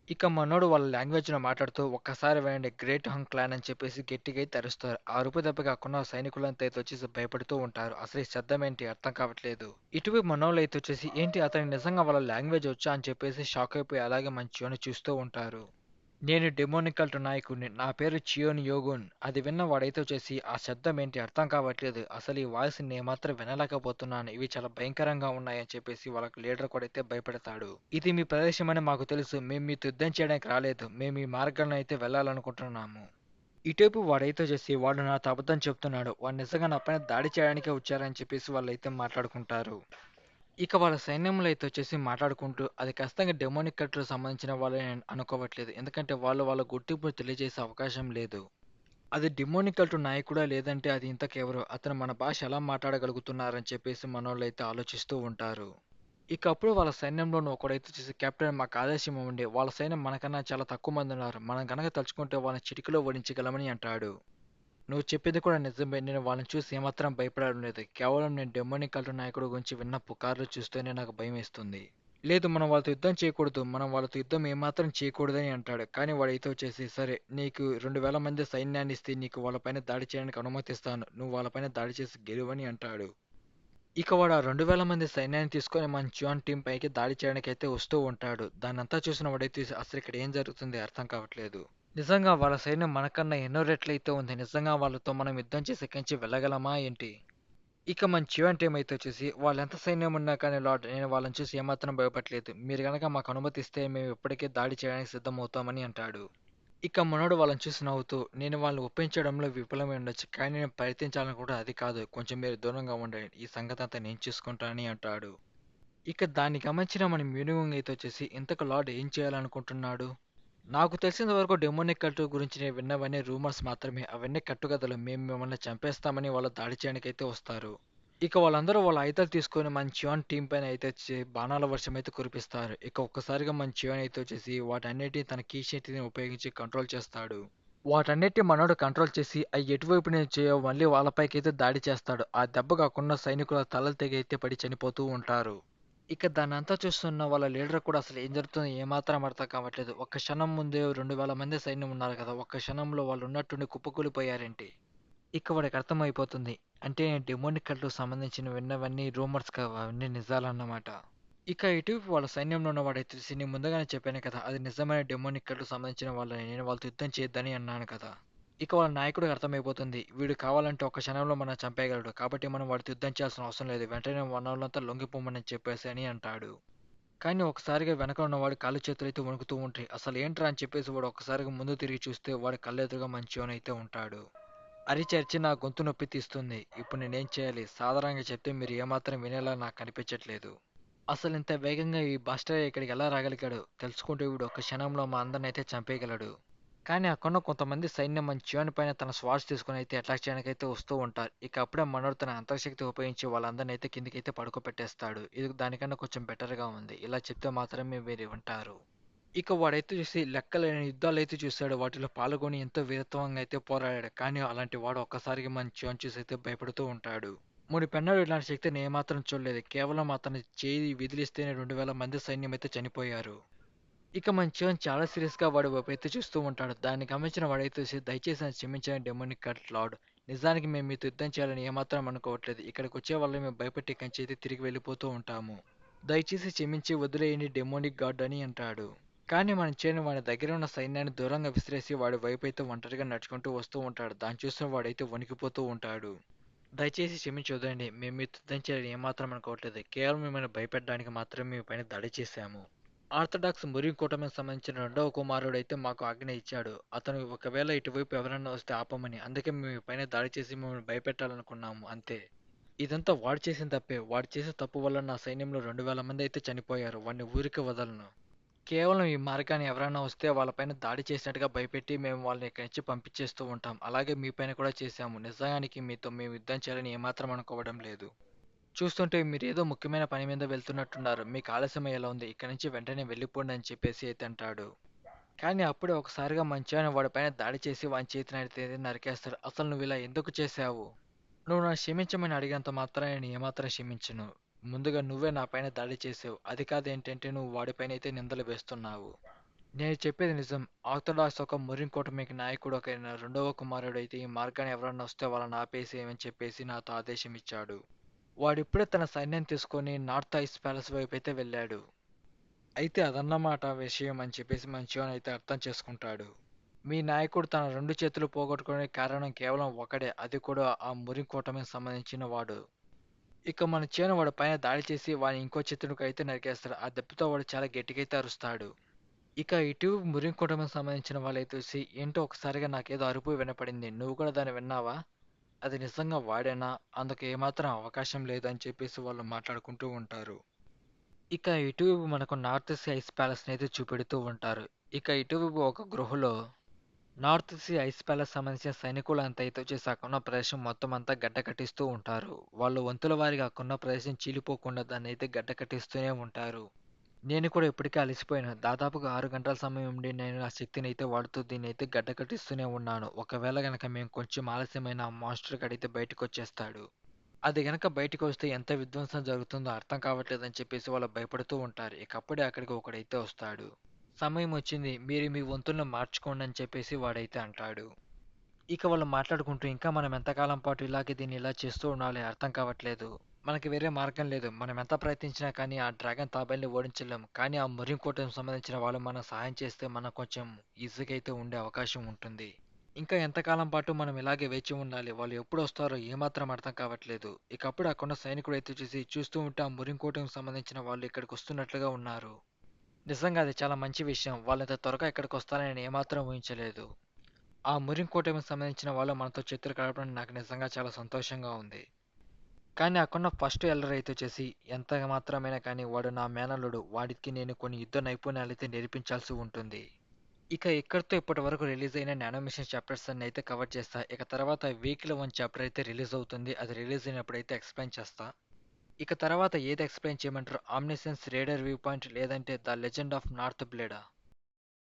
ఇక మనోడు వాళ్ళ లాంగ్వేజ్లో మాట్లాడుతూ ఒక్కసారి వినండి గ్రేట్ హంగ్ క్లాన్ అని చెప్పేసి గట్టిగా అయితే అరుస్తారు. ఆ అరుపు దెబ్బ కాకుండా సైనికులంతా అయితే వచ్చేసి భయపడుతూ ఉంటారు. అసలు ఈ శబ్దం ఏంటి అర్థం కావట్లేదు. ఇటువైపు మనోళ్ళు అయితే వచ్చేసి ఏంటి అతనికి నిజంగా వాళ్ళ లాంగ్వేజ్ వచ్చా అని చెప్పేసి షాక్ అయిపోయి అలాగే మన శివని చూస్తూ ఉంటారు. నేను డెమోనికల్ నాయకుడిని. నా పేరు చియోన్ యోగున్. అది విన్న వాడైతే వచ్చేసి ఆ శబ్దం ఏంటి అర్థం కావట్లేదు. అసలు ఈ వాయిస్ నేను మాత్రం వినలేకపోతున్నాను. ఇవి చాలా భయంకరంగా ఉన్నాయని చెప్పేసి వాళ్ళకి లీడర్ కూడా అయితే భయపెడతాడు. ఇది మీ ప్రదేశమని మాకు తెలుసు. మేము మీతో యుద్ధం చేయడానికి రాలేదు. మేము ఈ మార్గాలను అయితే వెళ్ళాలనుకుంటున్నాము. ఇటేపు వాడైతే వచ్చేసి వాడు నాతో అబద్ధం చెప్తున్నాడు. వాడు నిజంగా నా పైన దాడి చేయడానికే వచ్చారని చెప్పేసి వాళ్ళైతే మాట్లాడుకుంటారు. ఇక వాళ్ళ సైన్యంలో అయితే వచ్చేసి మాట్లాడుకుంటూ అది ఖచ్చితంగా డెమోనిక్ కల్చర్‌కి సంబంధించిన వాళ్ళని నేను అనుకోవట్లేదు. ఎందుకంటే వాళ్ళు వాళ్ళ గుర్తింపును తెలియజేసే అవకాశం లేదు. అది డెమోనిక్ కల్చర్ నాయకుడా లేదంటే అది ఇంతకెవరు? అతను మన భాష ఎలా మాట్లాడగలుగుతున్నారని చెప్పేసి మనోళ్ళైతే ఆలోచిస్తూ ఉంటారు. ఇక అప్పుడు వాళ్ళ సైన్యంలోని ఒకడైతే వచ్చేసి కెప్టెన్ మాకు ఆదేశం ఇవ్వండి. వాళ్ళ సైన్యం మనకన్నా చాలా తక్కువ మంది ఉన్నారు. మనం గనక తలుచుకుంటే వాళ్ళని చిటికలో ఓడించగలమని అంటాడు. నువ్వు చెప్పింది కూడా నిజమే. నేను వాళ్ళని చూసి ఏమాత్రం భయపడడం లేదు. కేవలం నేను డెమోనిక్ కల్ట్ నాయకుడి గురించి విన్న పుకార్లు చూస్తేనే నాకు భయమేస్తుంది. లేదు మనం వాళ్ళతో యుద్ధం చేయకూడదు. మనం వాళ్ళతో యుద్ధం ఏమాత్రం చేయకూడదని అంటాడు. కానీ వాడైతే వచ్చేసి సరే నీకు 2000 మంది సైన్యాన్ని ఇస్తే నీకు వాళ్ళపైన దాడి చేయడానికి అనుమతిస్తాను. నువ్వు వాళ్ళపైన దాడి చేసి గెలువని అంటాడు. ఇక వాడు ఆ 2000 మంది సైన్యాన్ని తీసుకొని మన జ్వాన్ టీం పైకి దాడి చేయడానికైతే వస్తూ ఉంటాడు. దాన్నంతా చూసిన వాడైతే అసలు ఇక్కడ ఏం జరుగుతుంది అర్థం కావట్లేదు. నిజంగా వాళ్ళ సైన్యం మనకన్నా ఎన్నో రెట్లయితే ఉంది. నిజంగా వాళ్ళతో మనం యుద్ధం చేసి ఇక్కడి నుంచి వెళ్ళగలమా ఏంటి? ఇక మన చివరి టీం అయితే వచ్చేసి వాళ్ళెంత సైన్యం ఉన్నా కానీ లార్డ్ నేను వాళ్ళని చూసి ఏమాత్రం భయపడలేదు. మీరు గనక మాకు అనుమతిస్తే మేము ఇప్పటికే దాడి చేయడానికి సిద్ధమవుతామని అంటాడు. ఇక మనోడు వాళ్ళని చూసి నవ్వుతూ నేను వాళ్ళని ఒప్పించడంలో విఫలమై ఉండొచ్చు. కానీ నేను ప్రయత్నించాలనుకుంటే అది కాదు. కొంచెం మీరు దూరంగా ఉండండి. ఈ సంగతి అంతా నేను చూసుకుంటానని అంటాడు. ఇక దాన్ని గమనించిన మన మ్యూనింగ్ అయితే వచ్చేసి ఇంతకు లార్డ్ ఏం చేయాలనుకుంటున్నాడు? నాకు తెలిసినంత వరకు డెమోనిక్ కల్ట్ గురించి నేను విన్నవన్నీ రూమర్స్ మాత్రమే. అవన్నీ కట్టుకథలు. మేము మిమ్మల్ని చంపేస్తామని వాళ్ళు దాడి చేయడానికైతే వస్తారు. ఇక వాళ్ళందరూ వాళ్ళ ఆయుధాలు తీసుకొని మన చియాన్ టీం పైన అయితే వచ్చి బాణాల వర్షం అయితే కురిపిస్తారు. ఇక ఒక్కసారిగా మన చియాన్ అయితే వచ్చేసి వాటన్నిటిని తన కీ శక్తిని ఉపయోగించి కంట్రోల్ చేస్తాడు. వాటన్నిటిని మనోడు కంట్రోల్ చేసి అవి ఎటువైపు నుంచి చేయో మళ్ళీ వాళ్ళపైకి అయితే దాడి చేస్తాడు. ఆ దెబ్బ కాకుండా సైనికుల తలలు తెగి అయితే పడి చనిపోతూ ఉంటారు. ఇక దాన్నంతా చూస్తున్న వాళ్ళ లీడర్ కూడా అసలు ఏం జరుగుతుందో ఏమాత్రం అర్థం కావట్లేదు. ఒక్క క్షణం ముందే 2000 మంది సైన్యం ఉన్నారు కదా! ఒక్క క్షణంలో వాళ్ళు ఉన్నట్టుండి కుప్పకూలిపోయారేంటి? ఇక వాడికి అర్థమైపోతుంది. అంటే డెమోనిక్ కల్ట్‌కి సంబంధించిన విన్నవన్నీ రూమర్స్ కావు. అవన్నీ నిజాలన్నమాట. ఇక ఇటువైపు వాళ్ళ సైన్యంలో ఉన్నవాడైతే నేను ముందుగానే చెప్పాను కదా! అది నిజమైన డెమోనిక్ కల్ట్‌కి సంబంధించిన వాళ్ళని. నేను వాళ్ళతో యుద్ధం చేయొద్దని అన్నాను కదా! ఇక వాళ్ళ నాయకుడికి అర్థమైపోతుంది. వీడు కావాలంటే ఒక్క క్షణంలో మనల్ని చంపేయగలడు. కాబట్టి మనం వాడితో యుద్ధం చేయాల్సిన అవసరం లేదు. వెంటనే మనోళ్ళంతా లొంగిపోమని చెప్పేసి అని అంటాడు. కానీ ఒకసారిగా వెనక ఉన్నవాడి కాళ్ళు చేతులైతే వణుకుతూ ఉంటాయి. అసలు ఏంట్రా అని చెప్పేసి వాడు ఒక్కసారిగా ముందు తిరిగి చూస్తే వాడి కళ్ళెదురుగా మంచివానైతే ఉంటాడు. అరిచి అరిచి నా గొంతు నొప్పి తీస్తుంది. ఇప్పుడు నేనేం చేయాలి? సాధారణంగా చెప్తే మీరు ఏమాత్రం వినేలా నాకు కనిపించట్లేదు. అసలు ఇంత వేగంగా ఈ బస్టర్ ఇక్కడికి ఎలా రాగలిగాడు? తెలుసుకుంటే వీడు ఒక్క క్షణంలో మా అందరినైతే చంపేయగలడు. కానీ అక్కడున్న కొంతమంది సైన్యం మన చివరి పైన తన స్వార్డ్స్ తీసుకొని అయితే అటాక్ చేయడానికైతే వస్తూ ఉంటారు. ఇక అప్పుడే మనోడు తన అంతర్శక్తి ఉపయోగించి వాళ్ళందరిని అయితే కిందికైతే పడుకోబెట్టేస్తాడు. ఇది దానికన్నా కొంచెం బెటర్‌గా ఉంది. ఇలా చెప్తే మాత్రమే మీరు వింటారు. ఇక వాడైతే చూసి లెక్కలేని యుద్ధాలైతే చూసాడు. వాటిలో పాల్గొని ఎంతో వీరత్వంగా అయితే పోరాడాడు. కానీ అలాంటి వాడు ఒక్కసారిగా మన చివన్ చూసి అయితే భయపడుతూ ఉంటాడు. మునుపెన్నడూ ఇలాంటి శక్తిని ఏమాత్రం చూడలేదు. కేవలం అతని చేయి విదిలిస్తేనే 2000 మంది సైన్యం అయితే చనిపోయారు. ఇక మన చివన్ చాలా సీరియస్‌గా వాడి వైపు అయితే చూస్తూ ఉంటాడు. దాన్ని గమనించిన వాడైతే చూసి దయచేసి నన్ను క్షమించండి డెమోనిక్ కట్ లార్డ్. నిజానికి మేము మీతో యుద్ధం చేయాలని ఏమాత్రం అనుకోవట్లేదు. ఇక్కడికొచ్చే వాళ్ళని మేము భయపెట్టి ఇక్కడి నుంచి అయితే తిరిగి వెళ్ళిపోతూ ఉంటాము. దయచేసి క్షమించి వదిలేయండి డెమోనిక్ గాడ్ అని అంటాడు. కానీ మన చేను వాడి దగ్గర ఉన్న సైన్యాన్ని దూరంగా విసిరేసి వాడి వైపు అయితే ఒంటరిగా నడుచుకుంటూ వస్తూ ఉంటాడు. దాన్ని చూసిన వాడైతే వణికిపోతూ ఉంటాడు. దయచేసి క్షమించి వదిలేయండి. మేము మీతో యుద్ధం చేయాలని ఏమాత్రం అనుకోవట్లేదు. కేవలం మిమ్మల్ని భయపెట్టడానికి మాత్రమే మీ పైన దాడి చేశాము. ఆర్థడాక్స్ మురి కూటమికి సంబంధించిన రెండవ కుమారుడైతే మాకు ఆజ్ఞ ఇచ్చాడు. అతను ఒకవేళ ఇటువైపు ఎవరన్నా వస్తే ఆపమని. అందుకే మేము మీ పైన దాడి చేసి మిమ్మల్ని భయపెట్టాలనుకున్నాము అంతే. ఇదంతా వాడు చేసిన తప్పే. వాడు చేసిన తప్పు వల్ల నా సైన్యంలో 2000 మంది అయితే చనిపోయారు. వాడిని ఊరికి వదలను. కేవలం ఈ మార్గాన్ని ఎవరైనా వస్తే వాళ్ళపైన దాడి చేసినట్టుగా భయపెట్టి మేము వాళ్ళని ఇక్కడి నుంచి పంపించేస్తూ ఉంటాం. అలాగే మీ పైన కూడా చేశాము. నిజానికి మీతో మేము యుద్ధం చేయాలని ఏమాత్రం అనుకోవడం లేదు. చూస్తుంటే మీరేదో ముఖ్యమైన పని మీద వెళ్తున్నట్టున్నారు. మీకు ఆలస్యం అయ్యేలా ఉంది. ఇక్కడి నుంచి వెంటనే వెళ్ళిపోండి అని చెప్పేసి అయితే అంటాడు. కానీ అప్పుడే ఒకసారిగా మంచిగానే వాడిపైన దాడి చేసి వాని చేతిని అయితే నరికేస్తాడు. అసలు నువ్వు ఇలా ఎందుకు చేశావు? నువ్వు నన్ను క్షమించమని అడిగేంత మాత్రాన నేను ఏమాత్రం క్షమించను. ముందుగా నువ్వే నా పైన దాడి చేసావు. అది కాదేంటంటే నువ్వు వాడిపైన అయితే నిందలు వేస్తున్నావు. నేను చెప్పేది నిజం. ఆర్థడాక్స్ ఒక మురింకోటమికి నాయకుడు ఒకైన రెండవ కుమారుడైతే ఈ మార్గాన్ని ఎవరన్నా వస్తే వాళ్ళని ఆపేసేయమని చెప్పేసి నాతో ఆదేశం ఇచ్చాడు. వాడిప్పుడే తన సైన్యం తీసుకొని నార్త్ ఐస్ ప్యాలెస్ వైపు అయితే వెళ్ళాడు. అయితే అదన్నమాట విషయం అని చెప్పేసి మంచివాన్ అయితే అర్థం చేసుకుంటాడు. మీ నాయకుడు తన రెండు చేతులు పోగొట్టుకునే కారణం కేవలం ఒకడే. అది కూడా ఆ మురింకోటమికి సంబంధించిన వాడు. ఇక మన చేను వాడి పైన దాడి చేసి వాని ఇంకో చేతునికి అయితే నరికేస్తాడు. ఆ దెబ్బతో వాడు చాలా గట్టిగా అయితే అరుస్తాడు. ఇక ఇటు మురింకోటమికి సంబంధించిన వాళ్ళైతే చూసి ఏంటో ఒకసారిగా నాకేదో అరుపు వినపడింది. నువ్వు కూడా దాన్ని విన్నావా? అది నిజంగా వాడేనా? అందుకు ఏమాత్రం అవకాశం లేదు అని చెప్పేసి వాళ్ళు మాట్లాడుకుంటూ ఉంటారు. ఇక ఇటువైపు మనకు నార్త్ సీ ఐస్ ప్యాలెస్ అయితే చూపెడుతూ ఉంటారు. ఇక ఇటువైపు ఒక గృహలో నార్త్ సీ ఐస్ ప్యాలెస్ సంబంధించిన సైనికులంతా అయితే వచ్చేసి అక్కడున్న ప్రదేశం మొత్తం అంతా గడ్డ కట్టిస్తూ ఉంటారు. వాళ్ళు వంతుల వారిగా అక్కడున్న ప్రదేశం చీలిపోకుండా దాన్ని అయితే గడ్డ కట్టిస్తూనే ఉంటారు. నేను కూడా ఇప్పటికే అలసిపోయాను. దాదాపుగా 6 గంటల సమయం నుండి నేను నా శక్తిని అయితే వాడుతూ దీన్ని అయితే గడ్డ కట్టిస్తూనే ఉన్నాను. ఒకవేళ గనక మేము కొంచెం ఆలస్యమైన ఆ మాస్టర్ గడైతే బయటకు వచ్చేస్తాడు. అది గనక బయటకు వస్తే ఎంత విధ్వంసం జరుగుతుందో అర్థం కావట్లేదని చెప్పేసి వాళ్ళు భయపడుతూ ఉంటారు. ఇక అప్పుడే అక్కడికి ఒకడైతే వస్తాడు. సమయం వచ్చింది. మీరు మీ వంతులను మార్చుకోండి అని చెప్పేసి వాడైతే అంటాడు. ఇక వాళ్ళు మాట్లాడుకుంటూ ఇంకా మనం ఎంతకాలం పాటు ఇలాగే దీన్ని ఇలా చేస్తూ ఉండాలి అర్థం కావట్లేదు. మనకి వేరే మార్గం లేదు. మనం ఎంత ప్రయత్నించినా కానీ ఆ డ్రాగన్ తాబేల్ని ఓడించలేం. కానీ ఆ మురింకోటకు సంబంధించిన వాళ్ళు మనకు సహాయం చేస్తే మనం కొంచెం ఈజీగా అయితే ఉండే అవకాశం ఉంటుంది. ఇంకా ఎంతకాలం పాటు మనం ఇలాగే వేచి ఉండాలి. వాళ్ళు ఎప్పుడు వస్తారో ఏమాత్రం అర్థం కావట్లేదు. ఇక అప్పుడు అక్కడున్న సైనికుడు అయితే చూస్తూ ఉంటే ఆ మురింకోటకు సంబంధించిన వాళ్ళు ఇక్కడికి వస్తున్నట్లుగా ఉన్నారు. నిజంగా అది చాలా మంచి విషయం. వాళ్ళంత త్వరగా ఇక్కడికి వస్తారని నేను ఏమాత్రం ఊహించలేదు. ఆ మురింకోటమికి సంబంధించిన వాళ్ళు మనతో చేతులు కలపడం నాకు నిజంగా చాలా సంతోషంగా ఉంది. కానీ అక్కడున్న ఫస్ట్ ఎల్లర్ అయితే వచ్చేసి ఎంత మాత్రమైనా కానీ వాడు నా మేనల్లుడు. వాడికి నేను కొన్ని యుద్ధ నైపుణ్యాలైతే నేర్పించాల్సి ఉంటుంది. ఇక ఇక్కడితో ఇప్పటి వరకు రిలీజ్ అయిన నానోమిషన్ చాప్టర్స్ అన్ని అయితే కవర్ చేస్తా. ఇక తర్వాత వీక్లో 1 చాప్టర్ అయితే రిలీజ్ అవుతుంది. అది రిలీజ్ అయినప్పుడు అయితే ఎక్స్ప్లెయిన్ చేస్తా. ఇక తర్వాత ఏది ఎక్స్ప్లెయిన్ చేయమంటారు? ఆమ్నిసెన్స్ రేడర్ వ్యూ పాయింట్ లేదంటే ద లెజెండ్ ఆఫ్ నార్త్ బ్లేడా?